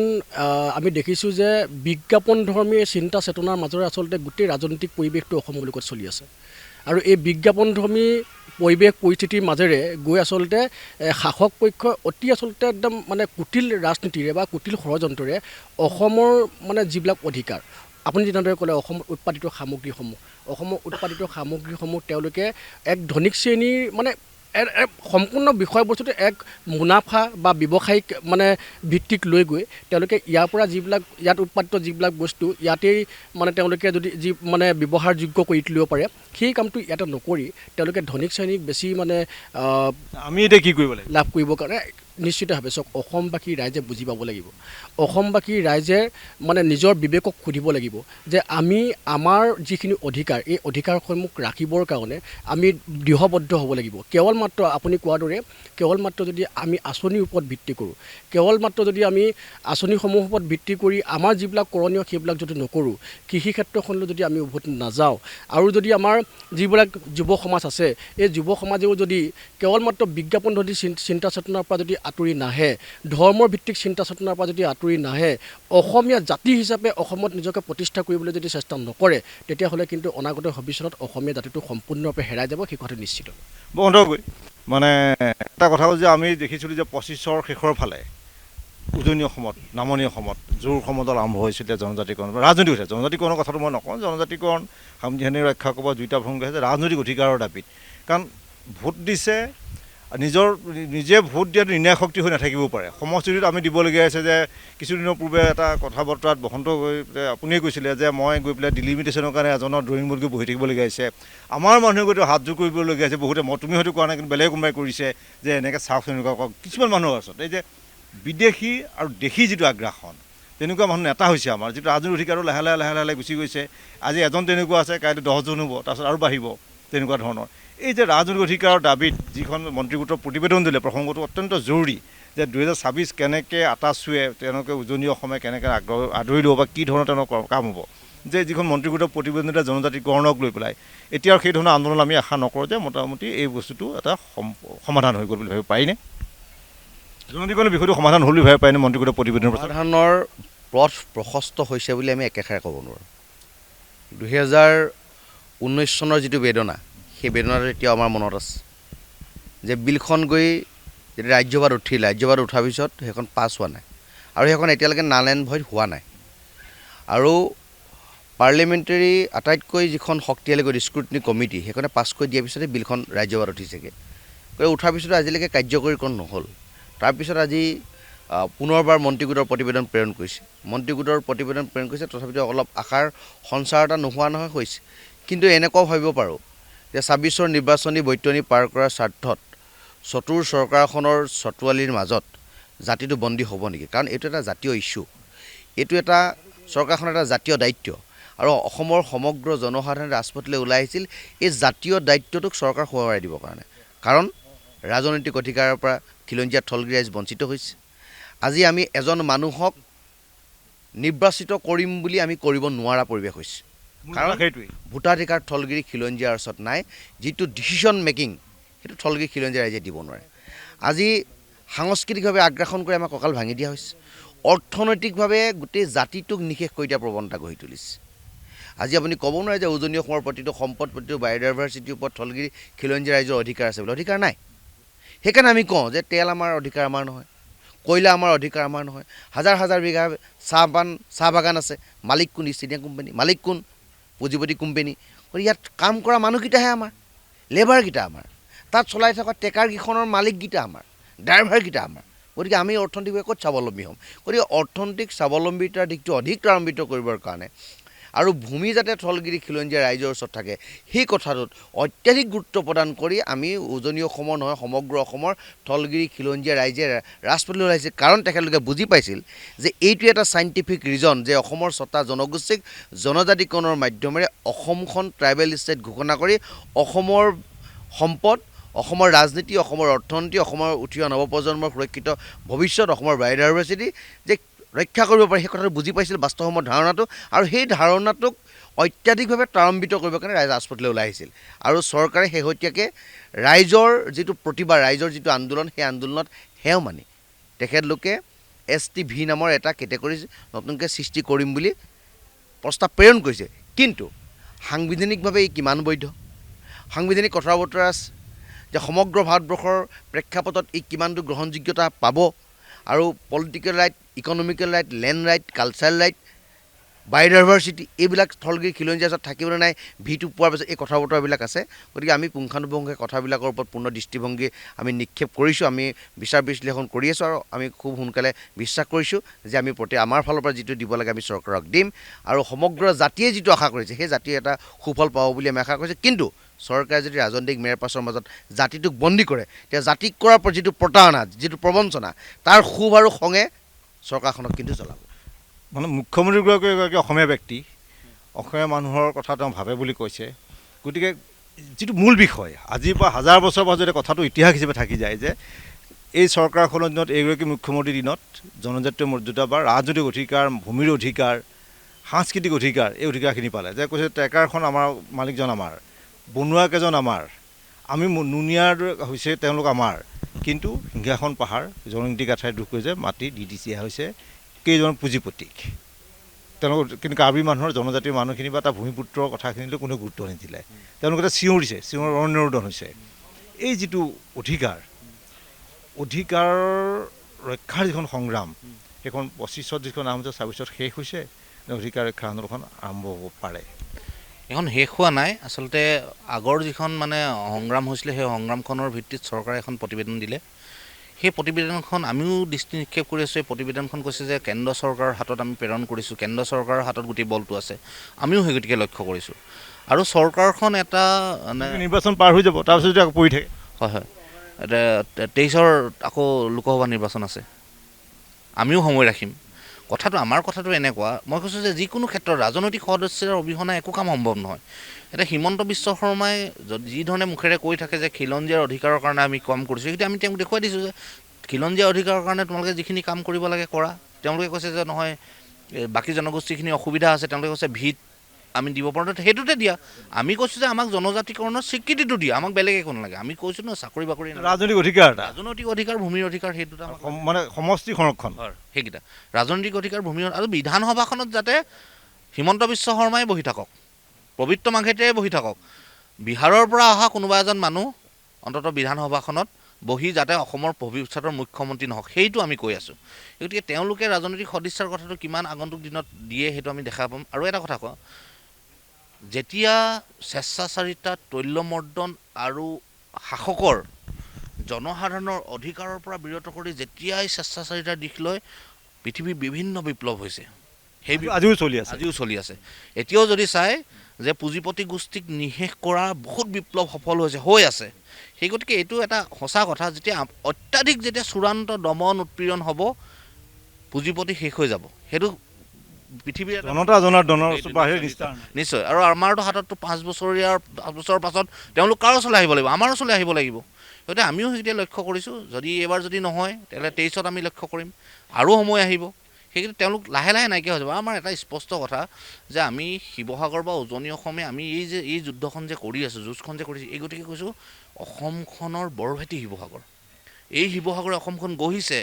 আমি দেখিছোঁ যে বিজ্ঞাপনধৰ্মী চিন্তা চেতনাৰ মাজৰে আচলতে গোটেই ৰাজনৈতিক পৰিৱেশটো অসমলৈকত চলি আছে। আৰু এই বিজ্ঞাপনধৰ্মী পৰিৱেশ পৰিস্থিতিৰ মাজেৰে গৈ আচলতে শাসক পক্ষই অতি আচলতে একদম মানে কুটিল ৰাজনীতিৰে বা কুটিল ষড়যন্ত্ৰৰে অসমৰ মানে যিবিলাক অধিকাৰ, আপুনি যেনেদৰে ক'লে অসমৰ উৎপাদিত সামগ্ৰীসমূহ তেওঁলোকে এক ধনিক শ্ৰেণীৰ মানে সম্পূৰ্ণ বিষয়বস্তুটো এক মুনাফা বা ব্যৱসায়িক মানে ভিত্তিক লৈ গৈ তেওঁলোকে ইয়াৰ পৰা ইয়াত উৎপাদিত যিবিলাক বস্তু ইয়াতেই মানে তেওঁলোকে যদি যি মানে ব্যৱহাৰযোগ্য কৰি তুলিব পাৰে, সেই কামটো ইয়াতে নকৰি তেওঁলোকে ধনিক শ্ৰেণীক বেছি মানে আমি এতিয়া কি কৰিব লাগিব লাভ কৰিবৰ কাৰণে নিশ্চিতভাৱে চাওক অসমবাসী ৰাইজে বুজি পাব লাগিব অসমবাসী ৰাইজে মানে নিজৰ বিবেকক সুধিব লাগিব যে আমি আমাৰ যিখিনি অধিকাৰ এই অধিকাৰসমূহ ৰাখিবৰ কাৰণে আমি দৃঢ়বদ্ধ হ'ব লাগিব কেৱল মাত্ৰ আপুনি কোৱাৰ দৰে কেৱল মাত্ৰ যদি আমি আঁচনিৰ ওপৰত ভিত্তি কৰোঁ কেৱল মাত্ৰ যদি আমি আঁচনিসমূহৰ ওপৰত ভিত্তি কৰি আমাৰ যিবিলাক কৰণীয় সেইবিলাক যদি নকৰোঁ কৃষি ক্ষেত্ৰখনলৈ যদি আমি উভতি নাযাওঁ আৰু যদি আমাৰ যিবিলাক যুৱ সমাজ আছে এই যুৱ সমাজেও যদি কেৱল মাত্ৰ বিজ্ঞাপন ধৰি চিন্তা চেতনাৰ পৰা যদি আঁতৰি নাহে ধৰ্মৰ ভিত্তিক চিন্তা চেতনাৰ পৰা যদি আঁতৰি নাহে অসমীয়া জাতি হিচাপে অসমত নিজকে প্ৰতিষ্ঠা কৰিবলৈ যদি চেষ্টা নকৰে তেতিয়াহ'লে কিন্তু অনাগত ভৱিষ্যতত অসমীয়া জাতিটো সম্পূৰ্ণৰূপে হেৰাই যাব সেই কথাটো নিশ্চিত বন্ধ গৈ মানে এটা কথা হ'ল যে আমি দেখিছিলোঁ যে 25ৰ শেষৰ ফালে উজনি অসমত নামনি অসমত জোৰ সমদল আৰম্ভ হৈছিলে জনজাতিকৰণ ৰাজনৈতিক হৈছে জনজাতিকৰণৰ কথাটো মই নকওঁ জনজাতিকৰণ সামধিহানি ৰক্ষা কৰিব দুইটা ভংগ হৈছে ৰাজনৈতিক অধিকাৰৰ দাবীত কাৰণ ভোট দিছে নিজে ভোট দিয়াটো নিৰ্ণায়ক শক্তি হৈ নাথাকিব পাৰে সমষ্টিটোত আমি দিবলগীয়া হৈছে যে কিছুদিনৰ পূৰ্বে এটা কথা বতৰাত বসন্ত গৈ আপুনিয়ে কৈছিলে যে মই গৈ পেলাই ডিলিমিটেশ্যনৰ কাৰণে এজনৰ ড্ৰয়িং বোৰ্ড গৈ বহি থাকিবলগীয়া হৈছে আমাৰ মানুহে গৈতো হাতযোৰ কৰিবলগীয়া হৈছে বহুতে তুমি হয়তো কোৱা নাই কিন্তু বেলেগ কোনোবাই কৰিছে যে এনেকৈ চাওক এনেকুৱা কওক কিছুমান মানুহৰ ওচৰত এই যে বিদেশী আৰু দেশী যিটো আগ্ৰাসন তেনেকুৱা মানুহ নেতা হৈছে আমাৰ যিটো ৰাজনৈতিক অধিকাৰো লাহে লাহে গুচি গৈছে আজি এজন তেনেকুৱা আছে কাইলৈ 10জন হ'ব তাৰপিছত আৰু বাঢ়িব তেনেকুৱা ধৰণৰ এই যে ৰাজনৈতিক অধিকাৰৰ দাবীত যিখন মন্ত্ৰী গোটৰ প্ৰতিবেদন দিলে প্ৰসংগটো অত্যন্ত জৰুৰী যে 2026 কেনেকৈ আটাচুৱে তেওঁলোকে উজনি অসমে কেনেকৈ আদৰি ল'ব বা কি ধৰণৰ তেওঁলোকৰ কাম হ'ব যে যিখন মন্ত্ৰী গোটৰ প্ৰতিবেদন দিলে জনজাতিকৰণক লৈ পেলাই এতিয়া সেই ধৰণৰ আন্দোলন আমি আশা নকৰোঁ যে মোটামুটি এই বস্তুটো এটা সমাধান হৈ গ'ল বুলি ভাবিব পাৰিনে জনজাতিকৰণৰ বিষয়টো সমাধান হ'ল বুলি ভাবিব পাৰিনে মন্ত্ৰী গোটৰ প্ৰতিবেদনৰ সমাধানৰ পথ প্ৰশস্ত হৈছে বুলি আমি একেষাৰে ক'ব নোৱাৰোঁ 2019 চনৰ যিটো বেদনা সেই বেদনাটো এতিয়া আমাৰ মনত আছে যে বিলখন গৈ যেতিয়া ৰাজ্যসভাত উঠাৰ পিছত সেইখন পাছ হোৱা নাই আৰু সেইখন এতিয়ালৈকে নাল এণ্ড ভইড হোৱা নাই আৰু পাৰ্লিমেণ্টেৰী আটাইতকৈ যিখন শক্তিশালী স্ক্ৰুটনি কমিটি সেইখনে পাছ কৰি দিয়াৰ পিছতে বিলখন ৰাজ্যসভাত উঠিছেগৈ গৈ উঠাৰ পিছতো আজিলৈকে কাৰ্যকৰীকৰণ নহ'ল তাৰপিছত আজি পুনৰবাৰ মন্ত্ৰী গোটৰ প্ৰতিবেদন প্ৰেৰণ কৰিছে তথাপিতো অলপ আশাৰ সঞ্চাৰ এটা নোহোৱা নহয় হৈছে কিন্তু এনেকুৱাও ভাবিব পাৰোঁ যে 26ৰ নিৰ্বাচনী বৈতৰণি পাৰ কৰাৰ স্বাৰ্থত চতুৰ চৰকাৰখনৰ চতুৱালীৰ মাজত জাতিটো বন্দী হ'ব নেকি কাৰণ এইটো এটা জাতীয় ইছ্যু এইটো এটা চৰকাৰখনৰ এটা জাতীয় দায়িত্ব আৰু অসমৰ সমগ্ৰ জনসাধাৰণে ৰাজপথলৈ ওলাই আহিছিল এই জাতীয় দায়িত্বটোক চৰকাৰ সোঁৱৰাই দিবৰ কাৰণে কাৰণ ৰাজনৈতিক অধিকাৰৰ পৰা খিলঞ্জীয়া থলগিৰি ৰাইজ বঞ্চিত হৈছে আজি আমি এজন মানুহক নিৰ্বাচিত কৰিম বুলি আমি কৰিব নোৱাৰা পৰিৱেশ হৈছে কাৰণ সেইটোৱেই ভোটাধিকাৰ থলগিৰি খিলঞ্জীয়াৰ ওচৰত নাই যিটো ডিচিশ্যন মেকিং সেইটো থলগিৰি খিলঞ্জীয়া ৰাইজে দিব নোৱাৰে আজি সাংস্কৃতিকভাৱে আগ্ৰাসন কৰি আমাৰ কঁকাল ভাঙি দিয়া হৈছে অৰ্থনৈতিকভাৱে গোটেই জাতিটোক নিশেষ কৰি দিয়া প্ৰৱণতা গঢ়ি তুলিছে আজি আপুনি ক'ব নোৱাৰে যে উজনি অসমৰ প্ৰতিটো সম্পদ প্ৰতিটো বায়'ডাইভাৰ্চিটিৰ ওপৰত থলগিৰি খিলঞ্জীয়া ৰাইজৰ অধিকাৰ আছে বুলি অধিকাৰ নাই সেইকাৰণে আমি কওঁ যে তেল আমাৰ অধিকাৰ আমাৰ নহয় কয়লা আমাৰ অধিকাৰ আমাৰ নহয় হাজাৰ বিঘা চাহ বাগান আছে মালিক কোন ইষ্ট ইণ্ডিয়া কোম্পানী মালিক কোন পুঁজিপতি কোম্পানী ইয়াত কাম কৰা মানুহকেইটাহে আমাৰ লেবাৰকেইটা আমাৰ তাত চলাই থকা ট্ৰেকাৰকেইখনৰ মালিককেইটা আমাৰ ড্ৰাইভাৰকেইটা আমাৰ গতিকে আমি অৰ্থনৈতিকভাৱে ক'ত স্বাৱলম্বী হ'ম গতিকে অৰ্থনৈতিক স্বাৱলম্বিতাৰ দিশটো অধিক ত্বৰান্বিত কৰিবৰ কাৰণে আৰু ভূমি যাতে থলগিৰি খিলঞ্জীয়া ৰাইজৰ ওচৰত থাকে সেই কথাটোত অত্যাধিক গুৰুত্ব প্ৰদান কৰি আমি উজনি অসমৰ নহয় সমগ্ৰ অসমৰ থলগিৰি খিলঞ্জীয়া ৰাইজে ৰাজপথলৈ ওলাইছিল কাৰণ তেখেতলোকে বুজি পাইছিল যে এইটো এটা চাইণ্টিফিক ৰিজন যে অসমৰ 6টা জনগোষ্ঠীক জনজাতিকৰণৰ মাধ্যমেৰে অসমখন ট্ৰাইবেল ষ্টেট ঘোষণা কৰি অসমৰ সম্পদ অসমৰ ৰাজনীতি অসমৰ অৰ্থনীতি অসমৰ উঠি অহা নৱপ্ৰজন্মৰ সুৰক্ষিত ভৱিষ্যত অসমৰ বায়'ডাইভাৰ্চিটি যে ৰক্ষা কৰিব পাৰে সেই কথাটো বুজি পাইছিল বাস্তৱ সময়ৰ ধাৰণাটো আৰু সেই ধাৰণাটোক অত্যাধিকভাৱে ত্বৰান্বিত কৰিবৰ কাৰণে ৰাইজ ৰাজপথলৈ ওলাই আহিছিল আৰু চৰকাৰে শেহতীয়াকৈ ৰাইজৰ যিটো প্ৰতিবাদ ৰাইজৰ যিটো আন্দোলন সেই আন্দোলনত সেও মানি তেখেতলোকে STV নামৰ এটা কেটেগৰী নতুনকৈ সৃষ্টি কৰিম বুলি প্ৰস্তাৱ প্ৰেৰণ কৰিছে কিন্তু সাংবিধানিকভাৱে ই কিমান বৈধ সাংবিধানিক কথা বতৰা আছে যে সমগ্ৰ ভাৰতবৰ্ষৰ প্ৰেক্ষাপটত ই কিমানটো গ্ৰহণযোগ্যতা পাব আৰু political right economical right land right cultural right biodiversity এইবিলাক থলগিৰি খিলঞ্জীয়া ওচৰত থাকিবলৈ নাই ভিটো পোৱাৰ পিছত এই কথা বতৰাবিলাক আছে গতিকে আমি পুংখানুপুংখে কথাবিলাকৰ ওপৰত পূৰ্ণ দৃষ্টিভংগী আমি নিক্ষেপ কৰিছোঁ আমি বিচাৰ বিশ্লেষণ কৰি আছোঁ আৰু আমি খুব সোনকালে বিশ্বাস কৰিছোঁ যে আমি আমাৰ ফালৰ পৰা যিটো দিব লাগে আমি চৰকাৰক দিম আৰু সমগ্ৰ জাতিয়ে যিটো আশা কৰিছে সেই জাতিয়ে এটা সুফল পাব বুলি আমি আশা কৰিছোঁ কিন্তু চৰকাৰে যদি ৰাজনৈতিক মেৰ পাছৰ মাজত জাতিটোক বন্দী কৰে, তেতিয়া জাতিক কৰাৰ পৰা যিটো প্ৰতাৰণা, যিটো প্ৰবঞ্চনা, তাৰ ক্ষোভ আৰু খঙে চৰকাৰখনক কিন্তু জ্বলাব। মানে মুখ্যমন্ত্ৰীগৰাকী এগৰাকী অসমীয়া ব্যক্তি, অসমীয়া মানুহৰ কথা তেওঁ ভাবে বুলি কৈছে। গতিকে যিটো মূল বিষয়, আজিৰ পৰা হাজাৰ বছৰ পাছত যদি কথাটো ইতিহাস হিচাপে থাকি যায় যে এই চৰকাৰখনৰ দিনত এইগৰাকী মুখ্যমন্ত্ৰীৰ দিনত জনজাতীয় মৰ্যাদা বা ৰাজনৈতিক অধিকাৰ, ভূমিৰ অধিকাৰ, সাংস্কৃতিক অধিকাৰ, এই অধিকাৰখিনি পালে। যে কৈছে ট্ৰেকাৰখন আমাৰ, মালিকজন আমাৰ, বনুৱাকেইজন আমাৰ, আমি নুনিয়াৰ হৈছে তেওঁলোক আমাৰ, কিন্তু সিংহাসন পাহাৰ জননীতি গাঁথাই দুখ কৰি যে মাটি দি দিয়া হৈছে কেইজন পুঁজিপতিক। তেওঁলোকৰ কিন্তু কাৰ্বি মানুহৰ জনজাতিৰ মানুহখিনি বা তাৰ ভূমিপুত্ৰৰ কথাখিনিলৈ কোনেও গুৰুত্ব নিদিলে। তেওঁলোকে এটা চিঞৰিছে, চিঞৰ অৰণ্যৰোদন হৈছে। এই যিটো অধিকাৰ ৰক্ষাৰ যিখন সংগ্ৰাম, সেইখন 25ত যিখন নাম হৈছে 26ত শেষ হৈছে, অধিকাৰ ৰক্ষাৰ আন্দোলনখন আৰম্ভ হ'ব পাৰে। এখন শেষ হোৱা নাই। আচলতে আগৰ যিখন মানে সংগ্ৰাম হৈছিলে, সেই সংগ্ৰামখনৰ ভিত্তিত চৰকাৰে এখন প্ৰতিবেদন দিলে। সেই প্ৰতিবেদনখন আমিও দৃষ্টি নিক্ষেপ কৰি আছোঁ। এই প্ৰতিবেদনখন কৈছে যে কেন্দ্ৰ চৰকাৰৰ হাতত আমি প্ৰেৰণ কৰিছোঁ, কেন্দ্ৰ চৰকাৰৰ হাতত গোটেই বলটো আছে। আমিও সেই গতিকে লক্ষ্য কৰিছোঁ। আৰু চৰকাৰখন এটা মানে নিৰ্বাচন পাৰ হৈ যাব, তাৰপিছত যদি আকৌ পৰি থাকে। হয় হয়, এতিয়া 23ৰ আকৌ লোকসভা নিৰ্বাচন আছে, আমিও সময় ৰাখিম। আমাৰ কথাটো এনেকুৱা, মই কৈছোঁ যে যিকোনো ক্ষেত্ৰত ৰাজনৈতিক সদস্যৰ অবিহনে একো কাম সম্ভৱ নহয়। এতিয়া হিমন্ত বিশ্ব শৰ্মাই যি ধৰণে মুখেৰে কৈ থাকে যে খিলঞ্জীয়াৰ অধিকাৰৰ কাৰণে আমি কাম কৰিছোঁ, সেইটো আমি তেওঁক দেখুৱাই দিছোঁ যে খিলঞ্জীয়াৰ অধিকাৰৰ কাৰণে তোমালোকে যিখিনি কাম কৰিব লাগে কৰা। তেওঁলোকে কৈছে যে নহয়, বাকী জনগোষ্ঠীখিনি অসুবিধা আছে, তেওঁলোকে কৈছে ভিত আমি দিব পাৰোঁ, সেইটোতে দিয়া। আমি কৈছোঁ যে আমাক জনজাতিকৰণৰ স্বীকৃতিটো দিয়া, আমাক বেলেগ একো নালাগে। আমি কৈছোঁ ন চাকৰি বাকৰি ৰাজনৈতিক অধিকাৰ এটা, ৰাজনৈতিক অধিকাৰ, ভূমিৰ অধিকাৰ, সেই দুটা মানে সমষ্টি সংৰক্ষণ, সেইকেইটা ৰাজনৈতিক অধিকাৰ, ভূমিৰ আৰু বিধানসভাখনত যাতে হিমন্ত বিশ্ব শৰ্মাই বহি থাকক, পবিত্ৰ মাঘেতেই বহি থাকক, বিহাৰৰ পৰা অহা কোনোবা এজন মানুহ অন্ততঃ বিধানসভাখনত বহি যাতে অসমৰ ভৱিষ্যতৰ মুখ্যমন্ত্ৰী নহওক, সেইটো আমি কৈ আছোঁ। গতিকে তেওঁলোকে ৰাজনৈতিক সদিচ্ছাৰ কথাটো কিমান আগন্তুক দিনত দিয়ে, সেইটো আমি দেখা পাম। আৰু এটা কথা কওঁ, যেতিয়া স্বেচ্ছাচাৰিতা, তৈল্যমৰ্দন আৰু শাসকৰ জনসাধাৰণৰ অধিকাৰৰ পৰা বিৰত কৰি যেতিয়াই স্বেচ্ছাচাৰিতাৰ দিশ লৈ পৃথিৱীৰ বিভিন্ন বিপ্লৱ হৈছে, সেই আজিও চলি আছে। এতিয়াও যদি চায় যে পুঁজিপতি গোষ্ঠীক নিঃশেষ কৰা বহুত বিপ্লৱ সফল হৈ আছে। সেই গতিকে এইটো এটা সঁচা কথা, যেতিয়া অত্যাধিক যেতিয়া চূড়ান্ত দমন উৎপীড়ন হ'ব, পুঁজিপতি শেষ হৈ যাব। সেইটো পৃথিৱীৰ নিশ্চয়। আৰু আমাৰতো হাতততো 5 বছৰৰ পাছত তেওঁলোক কাৰো ওচৰলৈ আহিব লাগিব, আমাৰ ওচৰলৈ আহিব লাগিব। গতিকে আমিও সেইটোৱে লক্ষ্য কৰিছোঁ। যদি এইবাৰ যদি নহয়, তেতিয়াহ'লে 23ত আমি লক্ষ্য কৰিম, আৰু সময় আহিব। সেইকেইটা তেওঁলোক লাহে লাহে নাইকিয়া হৈ যাব। আমাৰ এটা স্পষ্ট কথা যে আমি শিৱসাগৰ বা উজনি অসমে আমি এই যুদ্ধখন যে কৰি আছোঁ, যুঁজখন যে কৰিছোঁ, এই গতিকে কৈছোঁ অসমখনৰ বৰভেটি শিৱসাগৰ। এই শিৱসাগৰে অসমখন গঢ়িছে,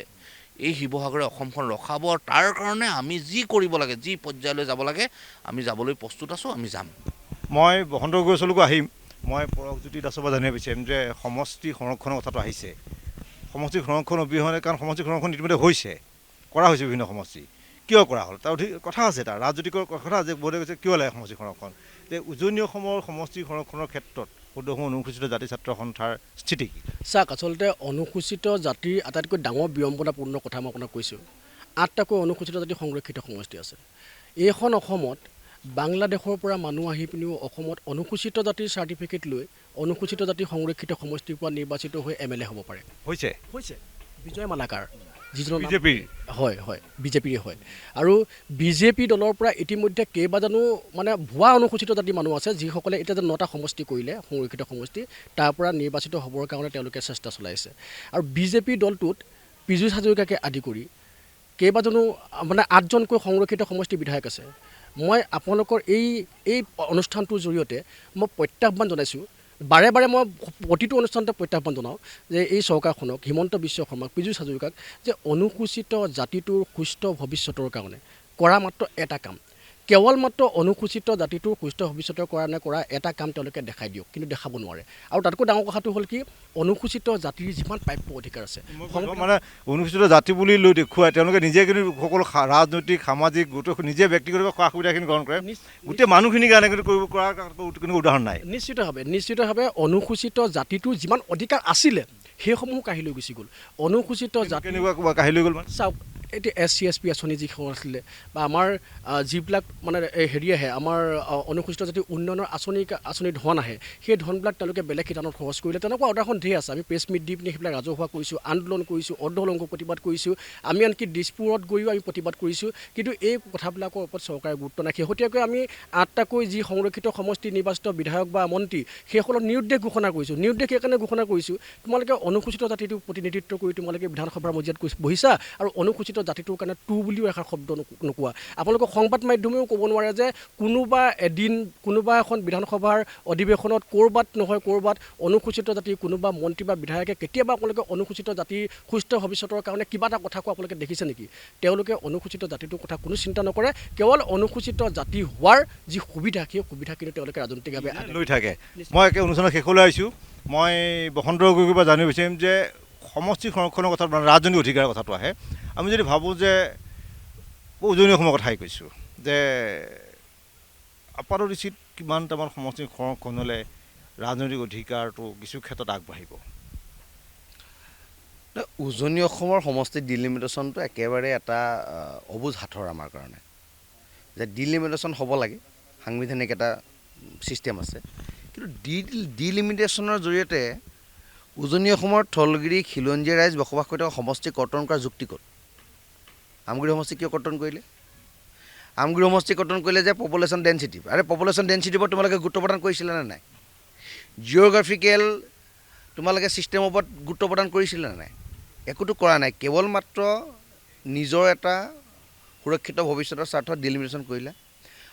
এই শিৱসাগৰে অসমখন ৰখাব। আৰু তাৰ কাৰণে আমি যি কৰিব লাগে, যি পৰ্যায়লৈ যাব লাগে, আমি যাবলৈ প্ৰস্তুত আছোঁ, আমি যাম। মই বসন্ত গগৈলৈকো আহিম। মই পৰশজ্যোতি দাসৰ পৰা জানিব বিচাৰিম যে সমষ্টি সংৰক্ষণৰ কথাটো আহিছে, সমষ্টি সংৰক্ষণ অবিহনে, কাৰণ সমষ্টি সংৰক্ষণ ইতিমধ্যে কৰা হৈছে বিভিন্ন সমষ্টি, কিয় কৰা হ'ল তাৰ কথা আছে, তাৰ ৰাজনৈতিকৰ কথা আছে। বহুতে কৈছে কিয় লাগে সমষ্টি সংৰক্ষণ। যে উজনি অসমৰ সমষ্টি সংৰক্ষণৰ ক্ষেত্ৰত সদৌ অনুসূচিত জাতি ছাত্ৰ সন্থাৰ স্থিতি কি? চাওক, আচলতে অনুসূচিত জাতিৰ আটাইতকৈ ডাঙৰ বিড়ম্বনাপূৰ্ণ কথা মই আপোনাক কৈছোঁ। 8টাকৈ অনুসূচিত জাতি সংৰক্ষিত সমষ্টি আছে। এইখন অসমত বাংলাদেশৰ পৰা মানুহ আহি পিনিও অসমত অনুসূচিত জাতিৰ চাৰ্টিফিকেট লৈ অনুসূচিত জাতি সংৰক্ষিত সমষ্টিৰ পৰা নিৰ্বাচিত হৈ MLA হ'ব পাৰে। হৈছে বিজয় মালাকাৰ, যিজনৰ বিজেপিৰ হয়, বিজেপিৰে হয়। আৰু বিজেপি দলৰ পৰা ইতিমধ্যে কেইবাজনো মানে ভুৱা অনুসূচিত জাতিৰ মানুহ আছে, যিসকলে এতিয়া যে 9টা সমষ্টি কৰিলে সংৰক্ষিত সমষ্টি, তাৰ পৰা নিৰ্বাচিত হ'বৰ কাৰণে তেওঁলোকে চেষ্টা চলাইছে। আৰু বিজেপি দলটোত পীযুষ হাজৰিকাকে আদি কৰি কেইবাজনো মানে 8জনকৈ সংৰক্ষিত সমষ্টি বিধায়ক আছে। মই আপোনালোকৰ এই অনুষ্ঠানটোৰ জৰিয়তে মই প্ৰত্যাহ্বান জনাইছোঁ, বাৰে বাৰে মই প্ৰতিটো অনুষ্ঠানতে প্ৰত্যাহ্বান জনাওঁ যে এই চৰকাৰখনক, হিমন্ত বিশ্ব শৰ্মাক, পীযুষ হাজৰিকাক, যে অনুসূচিত জাতিটোৰ সুস্থ ভৱিষ্যতৰ কাৰণে কৰা মাত্ৰ এটা কাম, কেৱল মাত্ৰ অনুসূচিত জাতিটোৰ সুস্থ ভৱিষ্যতৰ কাৰণে কৰা এটা কাম তেওঁলোকে দেখাই দিয়ক, কিন্তু দেখাব নোৱাৰে। আৰু তাতকৈ ডাঙৰ কথাটো হ'ল কি, অনুসূচিত জাতিৰ যিমান প্ৰাপ্য অধিকাৰ আছে, মানে অনুসূচিত জাতি বুলি লৈ দেখুৱাই তেওঁলোকে নিজে কিন্তু সকলো ৰাজনৈতিক, সামাজিক, গোটেই নিজে ব্যক্তিগত সা সুবিধাখিনি গ্ৰহণ কৰে, গোটেই মানুহখিনিৰ কাৰণে কিন্তু কৰিব পৰা কোনো উদাহৰণ নাই। নিশ্চিতভাৱে অনুসূচিত জাতিটোৰ যিমান অধিকাৰ আছিলে সেইসমূহ কাঢ়ি লৈ গুচি গ'ল। অনুসূচিত জাতি কেনেকুৱা কাঢ়ি লৈ গ'ল মানে চাওক, এতিয়া SC/ST আঁচনি যিখন আছিলে বা আমাৰ যিবিলাক মানে হেৰি আহে আমাৰ অনুসূচিত জাতি উন্নয়নৰ আঁচনি ধন আহে সেই ধনবিলাক তেওঁলোকে বেলেগ শিতানত খৰচ কৰিলে তেনেকুৱা উদাহৰণ ধেৰ আছে আমি প্ৰেছ মিট দি পিনি সেইবিলাক ৰাজহুৱা কৰিছোঁ আন্দোলন কৰিছোঁ অৰ্ধলংঘ প্ৰতিবাদ কৰিছোঁ আমি আনকি দিছপুৰত গৈও আমি প্ৰতিবাদ কৰিছোঁ কিন্তু এই কথাবিলাকৰ ওপৰত চৰকাৰে গুৰুত্ব নাই শেহতীয়াকৈ আমি 8টাকৈ যি সংৰক্ষিত সমষ্টি নিৰ্বাচিত বিধায়ক বা মন্ত্ৰী সেইসকলৰ নিৰুদ্দেশ ঘোষণা কৰিছোঁ নিৰুদ্দেশ সেইকাৰণে ঘোষণা কৰিছোঁ তোমালোকে অনুসূচিত জাতিটোক প্ৰতিনিধিত্ব কৰি তোমালোকে বিধানসভাৰ মজিয়াত বহিছা আৰু অনুসূচিত জাতিটোৰ কাৰণে টু বুলিও এষাৰ শব্দ নোকোৱা আপোনালোকৰ সংবাদ মাধ্যমেও ক'ব নোৱাৰে যে কোনোবা এদিন কোনোবা এখন বিধানসভাৰ অধিৱেশনত ক'ৰবাত নহয় ক'ৰবাত অনুসূচিত জাতিৰ কোনোবা মন্ত্ৰী বা বিধায়কে কেতিয়াবা আপোনালোকে অনুসূচিত জাতিৰ সুস্থ ভৱিষ্যতৰ কাৰণে কিবা এটা কথা কোৱা আপোনালোকে দেখিছে নেকি তেওঁলোকে অনুসূচিত জাতিটোৰ কথা কোনো চিন্তা নকৰে কেৱল অনুসূচিত জাতি হোৱাৰ যি সুবিধা সেই সুবিধা কিন্তু তেওঁলোকে ৰাজনৈতিকভাৱে লৈ থাকে মই একে অনুষ্ঠানৰ শেষলৈ আহিছোঁ মই বসন্ত গগৈৰ পৰা জানিব বিচাৰিম যে সমষ্টি সংৰক্ষণৰ কথা ৰাজনৈতিক অধিকাৰৰ কথাটো আহে আমি যদি ভাবোঁ যে উজনি অসমৰ কথাই কৈছোঁ যে আপাতৰ দৃষ্টিত কিমানটামান সমষ্টি সংৰক্ষণ হ'লে ৰাজনৈতিক অধিকাৰটো কিছু ক্ষেত্ৰত আগবাঢ়িব উজনি অসমৰ সমষ্টি ডিলিমিটেশ্যনটো একেবাৰে এটা অবুজ হাথৰ আমাৰ কাৰণে যে ডিলিমিটেশ্যন হ'ব লাগে সাংবিধানিক এটা ছিষ্টেম আছে কিন্তু ডিলিমিটেশ্যনৰ জৰিয়তে উজনি অসমৰ থলগিৰি খিলঞ্জীয়া ৰাইজ বসবাস কৰি থকা সমষ্টি কৰ্তন কৰাৰ যুক্তি ক'ত আমগুৰি সমষ্টি কিয় কৰ্তন কৰিলে আমগুৰি সমষ্টি কৰ্তন কৰিলে যে পপুলেশ্যন ডেঞ্চিটি আৰে পপুলেশ্যন ডেঞ্চিটিৰ ওপৰত তোমালোকে গুৰুত্ব প্ৰদান কৰিছিলা নে নাই জিঅ'গ্ৰাফিকেল তোমালোকে ছিষ্টেমৰ ওপৰত গুৰুত্ব প্ৰদান কৰিছিলা নে নাই একোটো কৰা নাই কেৱল মাত্ৰ নিজৰ এটা সুৰক্ষিত ভৱিষ্যতৰ স্বাৰ্থত ডিলিমিটেশ্যন কৰিলা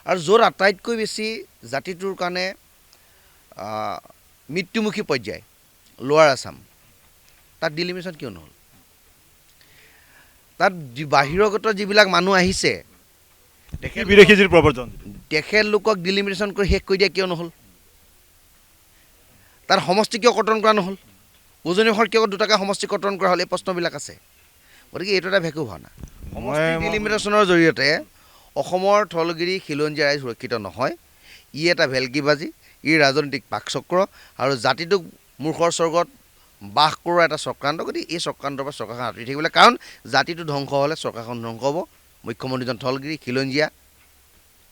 আৰু য'ত আটাইতকৈ বেছি জাতিটোৰ কাৰণে মৃত্যুমুখী পৰ্যায় লোৱাৰ আছাম তাত ডিলিমিটেশ্যন কিয় নহ'ল তাত বাহিৰগত যিবিলাক মানুহ আহিছে বিদেশী যি প্ৰৱৰ্জন তেখেতলোকক ডিলিমিটেশ্যন কৰি শেষ কৰি দিয়া কিয় নহ'ল তাৰ সমষ্টি কিয় কৰ্তন কৰা নহ'ল উজনি অসমৰ কিয় দুটাকৈ সমষ্টি কৰ্তন কৰা হ'ল এই প্ৰশ্নবিলাক আছে গতিকে এইটো এটা ভেকু ভাওনা সমষ্টি ডিলিমিটেশ্যনৰ জৰিয়তে অসমৰ থলগিৰি খিলঞ্জীয়া ৰাইজ সুৰক্ষিত নহয় ই এটা ভেলকিবাজি ই ৰাজনৈতিক পাকচক্ৰ আৰু জাতিটোক মূৰ্খৰ স্বৰ্গত বাস কৰোৱা এটা চক্ৰান্ত গতিকে এই চক্ৰান্তৰ পৰা চৰকাৰখন আঁতৰি থাকিব লাগে কাৰণ জাতিটো ধ্বংস হ'লে চৰকাৰখন ধ্বংস হ'ব মুখ্যমন্ত্ৰীজন থলগিৰি খিলঞ্জীয়া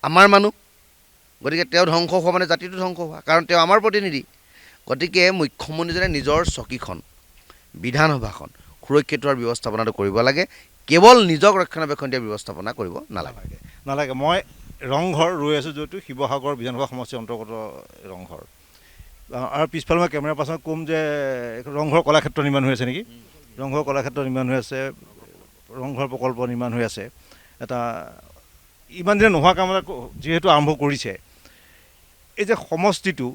আমাৰ মানুহ গতিকে তেওঁ ধ্বংস হোৱা মানে জাতিটো ধ্বংস হোৱা কাৰণ তেওঁ আমাৰ প্ৰতিনিধি গতিকে মুখ্যমন্ত্ৰীজনে নিজৰ চকীখন বিধানসভাখন সুৰক্ষিত হোৱাৰ ব্যৱস্থাপনাটো কৰিব লাগে কেৱল নিজক ৰক্ষণাবেক্ষণ দিয়াৰ ব্যৱস্থাপনা কৰিব নালাগে মই ৰংঘৰ ৰৈ আছোঁ য'তো শিৱসাগৰ বিধানসভা সমষ্টিৰ অন্তৰ্গত ৰংঘৰ আৰু পিছফালে মই কেমেৰা পাৰ্চনত ক'ম যে ৰংঘৰ কলাক্ষেত্ৰ নিৰ্মাণ হৈ আছে নেকি ৰংঘৰ কলাক্ষেত্ৰ নিৰ্মাণ হৈ আছে ৰংঘৰ প্ৰকল্প নিৰ্মাণ হৈ আছে এটা ইমান দিনে নোহোৱা কাম এটা যিহেতু আৰম্ভ কৰিছে এই যে সমষ্টিটো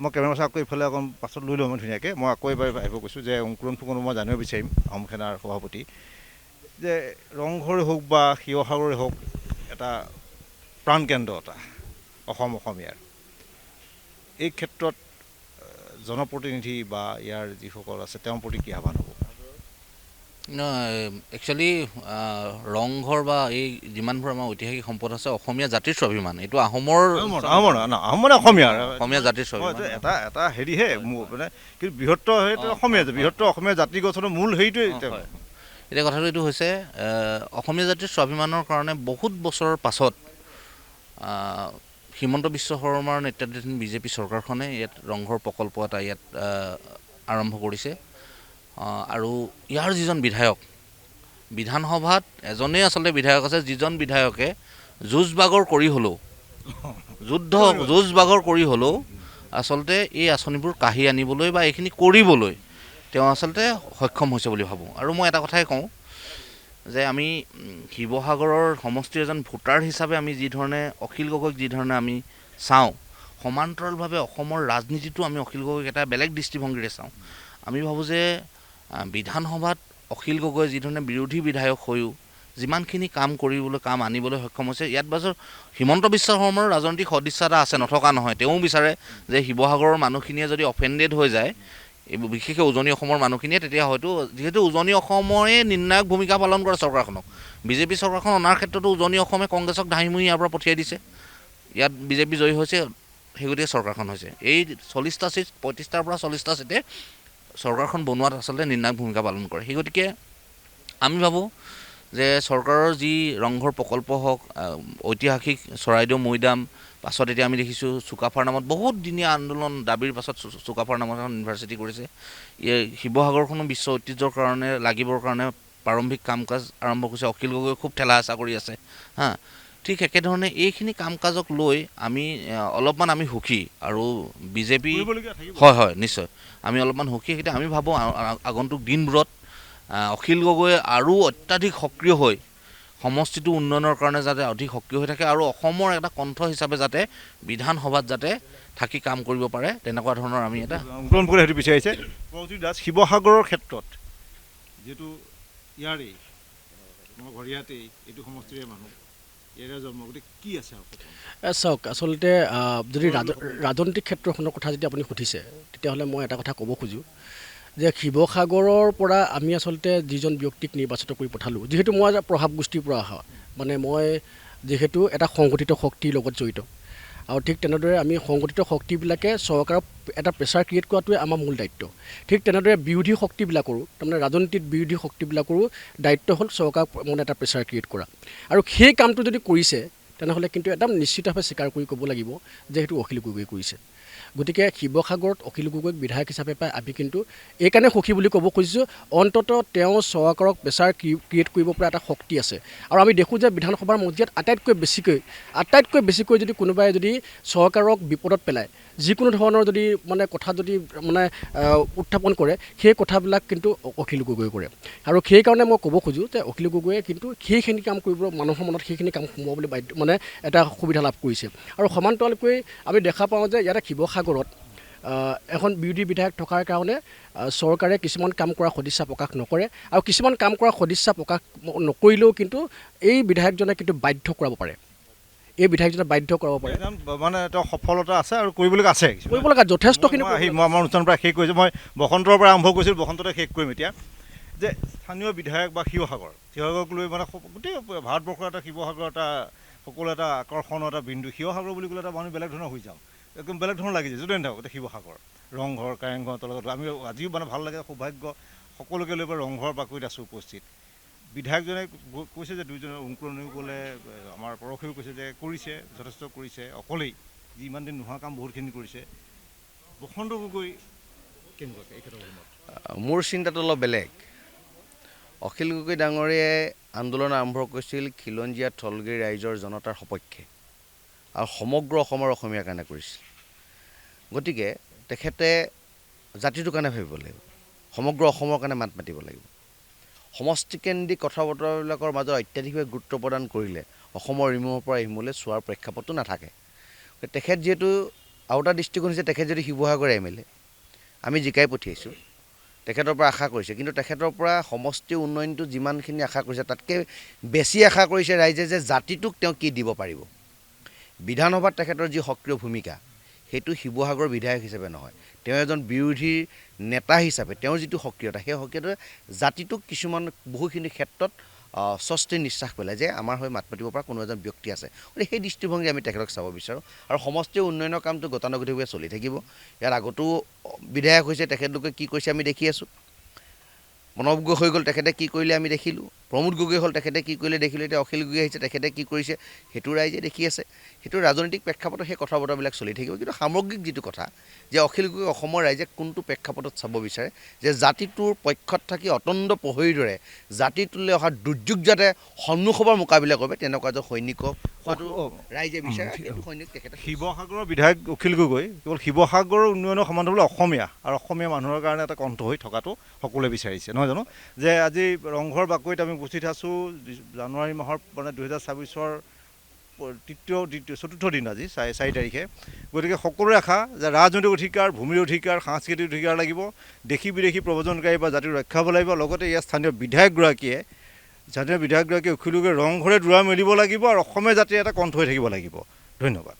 মই কেমেৰা পাৰ্চন আকৌ এইফালে অকণ পাছত লৈ লওঁ মই ধুনীয়াকৈ মই আকৌ এবাৰ আহিব কৈছোঁ যে অংকুৰণ ফুকনো মই জানিব বিচাৰিম আহোম সেনাৰ সভাপতি যে ৰংঘৰে হওক বা শিৱসাগৰে হওক এটা প্ৰাণকেন্দ্ৰ এটা অসমীয়াৰ এই ক্ষেত্ৰত জনপ্ৰতিনিধি বা ইয়াৰ যিসকল আছে তেওঁৰ প্ৰতি কি আহ্বান হ'ব একচুৱেলি ৰংঘৰ বা এই যিমানবোৰ আমাৰ ঐতিহাসিক সম্পদ আছে অসমীয়া জাতিৰ স্বাভিমান এইটো আহোমৰ অসমীয়া জাতিৰ স্বাভিমান এটা এটা হেৰিহে মানে কিন্তু বৃহত্তৰ সেইটো অসমীয়া জাতি গঠনৰ মূল হেৰিটোৱে এতিয়া কথাটো এইটো হৈছে অসমীয়া জাতিৰ স্বাভিমানৰ কাৰণে বহুত বছৰৰ পাছত হিমন্ত বিশ্ব শৰ্মাৰ নেতৃত্বাধীন বিজেপি চৰকাৰখনে ইয়াত ৰংঘৰ প্ৰকল্প এটা ইয়াত আৰম্ভ কৰিছে আৰু ইয়াৰ যিজন বিধায়ক বিধানসভাত এজনেই আচলতে বিধায়ক আছে যিজন বিধায়কে যুঁজ বাগৰ কৰি হ'লেও আচলতে এই আঁচনিবোৰ কাঢ়ি আনিবলৈ বা এইখিনি কৰিবলৈ তেওঁ আচলতে সক্ষম হৈছে বুলি ভাবোঁ আৰু মই এটা কথাই কওঁ যে আমি শিৱসাগৰৰ সমষ্টিৰ এজন ভোটাৰ হিচাপে আমি যিধৰণে অখিল গগৈক যিধৰণে আমি চাওঁ সমান্তৰালভাৱে অসমৰ ৰাজনীতিটো আমি অখিল গগৈক এটা বেলেগ দৃষ্টিভংগীৰে চাওঁ আমি ভাবোঁ যে বিধানসভাত অখিল গগৈ যিধৰণে বিৰোধী বিধায়ক হৈও যিমানখিনি কাম আনিবলৈ সক্ষম হৈছে ইয়াত বাজৰ হিমন্ত বিশ্ব শৰ্মাৰ ৰাজনৈতিক সদিচ্ছা এটা আছে নথকা নহয় তেওঁ বিচাৰে যে শিৱসাগৰৰ মানুহখিনিয়ে যদি অফেণ্ডেড হৈ যায় বিশেষকৈ উজনি অসমৰ মানুহখিনিয়ে তেতিয়া হয়তো যিহেতু উজনি অসমৰে নিৰ্ণায়ক ভূমিকা পালন কৰে চৰকাৰখনক বিজেপি চৰকাৰখন অনাৰ ক্ষেত্ৰতো উজনি অসমে কংগ্ৰেছক ধাইমুহি ইয়াৰ পৰা পঠিয়াই দিছে ইয়াত বিজেপি জয়ী হৈছে সেই গতিকে চৰকাৰখন হৈছে এই 40টা ছিট 35টাৰ পৰা 40টা ছিটে চৰকাৰখন বনোৱাত আচলতে নিৰ্ণায়ক ভূমিকা পালন কৰে সেই গতিকে আমি ভাবোঁ যে চৰকাৰৰ যি ৰংঘৰ প্ৰকল্প হওক, ঐতিহাসিক চৰাইদেউ মৈদাম, পাছত এতিয়া আমি দেখিছোঁ চুকাফাৰ নামত বহুত দিনীয়া আন্দোলন দাবীৰ পাছত চুকাফাৰ নামত এখন ইউনিভাৰ্চিটি কৰিছে। শিৱসাগৰখনো বিশ্ব ঐতিহ্যৰ কাৰণে লাগিবৰ কাৰণে প্ৰাৰম্ভিক কাম কাজ আৰম্ভ কৰিছে। অখিল গগৈ খুব ঠেলা হেঁচা কৰি আছে হা। ঠিক একেধৰণে এইখিনি কাম কাজক লৈ আমি অলপমান আমি সুখী আৰু বিজেপি হয় নিশ্চয় আমি অলপমান সুখী। এতিয়া আমি ভাবোঁ আগন্তুক দিনবোৰত অখিল গগৈ আৰু অত্যাধিক সক্ৰিয় হৈ সমষ্টিটো উন্নয়নৰ কাৰণে যাতে অধিক সক্ৰিয় হৈ থাকে আৰু অসমৰ এটা কণ্ঠ হিচাপে যাতে বিধানসভাত যাতে থাকি কাম কৰিব পাৰে, তেনেকুৱা ধৰণৰ আমি এটা অনুকৰণ কৰি সেইটো বিচাৰিছে। পৰমজিৎ দাস, শিৱসাগৰৰ ক্ষেত্ৰত যিহেতু ইয়াৰেই মই ঘৰিয়াতেই এইটো সমষ্টিৰে মানুহ, ইয়াৰে জন্ম, গতিকে কি আছে আৰু চাওক, আচলতে যদি ৰাজনৈতিক ক্ষেত্ৰখনৰ কথা যদি আপুনি সুধিছে, তেতিয়াহ'লে মই এটা কথা ক'ব খোজোঁ যে শিৱসাগৰৰ পৰা আমি আচলতে যিজন ব্যক্তিক নিৰ্বাচিত কৰি পঠালোঁ, যিহেতু মই প্ৰভাৱ গোষ্ঠীৰ পৰা অহা, মানে মই যিহেতু এটা সংগঠিত শক্তিৰ লগত জড়িত, আৰু ঠিক তেনেদৰে আমি সংগঠিত শক্তিবিলাকে চৰকাৰক এটা প্ৰেছাৰ ক্ৰিয়েট কৰাটোৱে আমাৰ মূল দায়িত্ব। ঠিক তেনেদৰে বিৰোধী শক্তিবিলাকৰো, তাৰমানে ৰাজনীতিত বিৰোধী শক্তিবিলাকৰো দায়িত্ব হ'ল চৰকাৰক মানে এটা প্ৰেছাৰ ক্ৰিয়েট কৰা, আৰু সেই কামটো যদি কৰিছে তেনেহ'লে কিন্তু একদম নিশ্চিতভাৱে স্বীকাৰ কৰি ক'ব লাগিব যে সেইটো অখিল গগৈয়ে কৰিছে। গতিকে শিৱসাগৰত অখিল গগৈক বিধায়ক হিচাপে পাই আমি কিন্তু এইকাৰণে সুখী বুলি ক'ব খুজিছোঁ, অন্ততঃ তেওঁ চৰকাৰক প্ৰেছাৰ ক্ৰিয়েট কৰিব পৰা এটা শক্তি আছে। আৰু আমি দেখোঁ যে বিধানসভাৰ মজিয়াত আটাইতকৈ বেছিকৈ যদি কোনোবাই যদি চৰকাৰক বিপদত পেলায়, যিকোনো ধৰণৰ যদি মানে কথা যদি মানে উত্থাপন কৰে, সেই কথাবিলাক কিন্তু অখিল গগৈয়ে কৰে। আৰু সেইকাৰণে মই ক'ব খোজোঁ যে অখিল গগৈয়ে কিন্তু সেইখিনি কাম কৰিব, মানুহৰ মনত সেইখিনি কাম সোমোৱাবলৈ মানে এটা সুবিধা লাভ কৰিছে। আৰু সমান্তৰালকৈ আমি দেখা পাওঁ যে ইয়াতে শিৱসাগৰত এখন বিৰোধী বিধায়ক থকাৰ কাৰণে চৰকাৰে কিছুমান কাম কৰা সদিচ্ছা প্ৰকাশ নকৰে, আৰু কিছুমান কাম কৰা সদিচ্ছা প্ৰকাশ নকৰিলেও কিন্তু এই বিধায়কজনে কিন্তু বাধ্য কৰাব পাৰে, মানে তেওঁ সফলতা আছে আৰু কৰিবলগা আছে, কৰিবলগা যথেষ্টখিনি। মই আমাৰ অনুষ্ঠানৰ পৰা শেষ কৰিছোঁ, মই বসন্তৰ পৰা আৰম্ভ কৰিছিলোঁ, বসন্ততে শেষ কৰিম এতিয়া। যে স্থানীয় বিধায়ক বা শিৱসাগৰক লৈ মানে গোটেই ভাৰতবৰ্ষৰ এটা শিৱসাগৰ এটা সকলো এটা আকৰ্ষণৰ এটা বিন্দু। শিৱসাগৰ বুলি ক'লে এটা মানুহ বেলেগ ধৰণৰ হৈ যাওঁ, একদম বেলেগ ধৰণৰ লাগি যায়। যদি নাথাকক এতিয়া শিৱসাগৰ, ৰংঘৰ, কাৰেংঘৰ, তলাতল, আমি আজিও মানে ভাল লাগে, সৌভাগ্য সকলোকে লৈ পেলাই ৰংঘৰ বাকৰিত আছোঁ উপস্থিত। বিধায়কজনে কৈছে যে দুইজনে অনুকৰণীয় ক'লে, আমাৰ পৰশেও কৈছে যে কৰিছে, যথেষ্ট কৰিছে, অকলেই যি ইমান দিন নোহোৱা কাম বহুতখিনি কৰিছে। বসন্ত গগৈ কেনেকুৱা এই ক্ষেত্ৰত? মোৰ চিন্তাটো অলপ বেলেগ। অখিল গগৈ ডাঙৰীয়াই আন্দোলন আৰম্ভ কৰিছিল খিলঞ্জীয়া থলগিৰি ৰাইজৰ জনতাৰ সপক্ষে আৰু সমগ্ৰ অসমৰ অসমীয়াৰ কাৰণে কৰিছিল। গতিকে তেখেতে জাতিটোৰ কাৰণে ভাবিব লাগিব, সমগ্ৰ অসমৰ কাৰণে মাত মাতিব লাগিব। সমষ্টিকেন্দ্ৰিক কথা বতৰাবিলাকৰ মাজত অত্যাধিকভাৱে গুৰুত্ব প্ৰদান কৰিলে অসমৰ ইমূৰৰ পৰা ইমূৰলৈ চোৱাৰ প্ৰেক্ষাপটটো নাথাকে। তেখেত যিহেতু আৰু এটা দৃষ্টিকোণ হৈছে, তেখেত যদি শিৱসাগৰ MLA, আমি জিকাই পঠিয়াইছোঁ, তেখেতৰ পৰা আশা কৰিছে, কিন্তু তেখেতৰ পৰা সমষ্টি উন্নয়নটো যিমানখিনি আশা কৰিছে তাতকৈ বেছি আশা কৰিছে ৰাইজে যে জাতিটোক তেওঁ কি দিব পাৰিব। বিধানসভাত তেখেতৰ যি সক্ৰিয় ভূমিকা, সেইটো শিৱসাগৰৰ বিধায়ক হিচাপে নহয়, তেওঁ এজন বিৰোধীৰ নেতা হিচাপে তেওঁৰ যিটো সক্ৰিয়তা, সেই সক্ৰিয়তাই জাতিটোক কিছুমান বহুখিনি ক্ষেত্ৰত স্বস্তিৰ নিশ্বাস পেলায় যে আমাৰ হৈ মাত মাতিব পৰা কোনো এজন ব্যক্তি আছে। গতিকে সেই দৃষ্টিভংগী আমি তেখেতক চাব বিচাৰোঁ। আৰু সমষ্টিৰ উন্নয়নৰ কামটো গতানুগতিকভাৱে চলি থাকিব। ইয়াত আগতো বিধায়ক হৈছে, তেখেতলোকে কি কৰিছে আমি দেখি আছোঁ। প্ৰণৱ গগৈ হৈ গ'ল, তেখেতে কি কৰিলে আমি দেখিলোঁ। প্ৰমোদ গগৈ হ'ল, তেখেতে কি কৰিলে দেখিলোঁ। এতিয়া অখিল গগৈ আহিছে, তেখেতে কি কৰিছে সেইটো ৰাইজে দেখি আছে। সেইটো ৰাজনৈতিক প্ৰেক্ষাপটত সেই কথা বতৰাবিলাক চলি থাকিব। কিন্তু সামগ্ৰিক যিটো কথা যে অখিল গগৈ অসমৰ ৰাইজে কোনটো প্ৰেক্ষাপটত চাব বিচাৰে, যে জাতিটোৰ পক্ষত থাকি অতন্দ প্ৰহৰীৰ দৰে জাতিটোলৈ অহা দুৰ্যোগ যাতে সন্মুখৰ মোকাবিলা কৰিব, তেনেকুৱা এজন সৈনিকক হোৱাটো ৰাইজে বিচাৰে। সেইটো সৈনিক তেখেতে শিৱসাগৰৰ বিধায়ক অখিল গগৈ কেৱল শিৱসাগৰৰ উন্নয়নৰ সমান্তৰালভাৱে অসমীয়া আৰু অসমীয়া মানুহৰ কাৰণে এটা কণ্ঠ হৈ থকাটো সকলোৱে বিচাৰিছে, নহয় জানো? যে আজি ৰংঘৰ বাকৰিত আমি উপস্থিত আছোঁ, জানুৱাৰী মাহৰ মানে 2024 চতুৰ্থ দিন আজি 4 তাৰিখে। গতিকে সকলোৰে আশা যে ৰাজনৈতিক অধিকাৰ, ভূমিৰ অধিকাৰ, সাংস্কৃতিক অধিকাৰ লাগিব, দেশী বিদেশী প্ৰব্ৰজনকাৰী বা জাতিৰ ৰক্ষা হ'ব লাগিব। লগতে ইয়াৰ স্থানীয় বিধায়কগৰাকীয়ে অখিল গগৈৰ ৰংঘৰে দুৱাৰ মেলিব লাগিব আৰু অসমীয়া জাতিৰ এটা কণ্ঠ হৈ থাকিব লাগিব। ধন্যবাদ।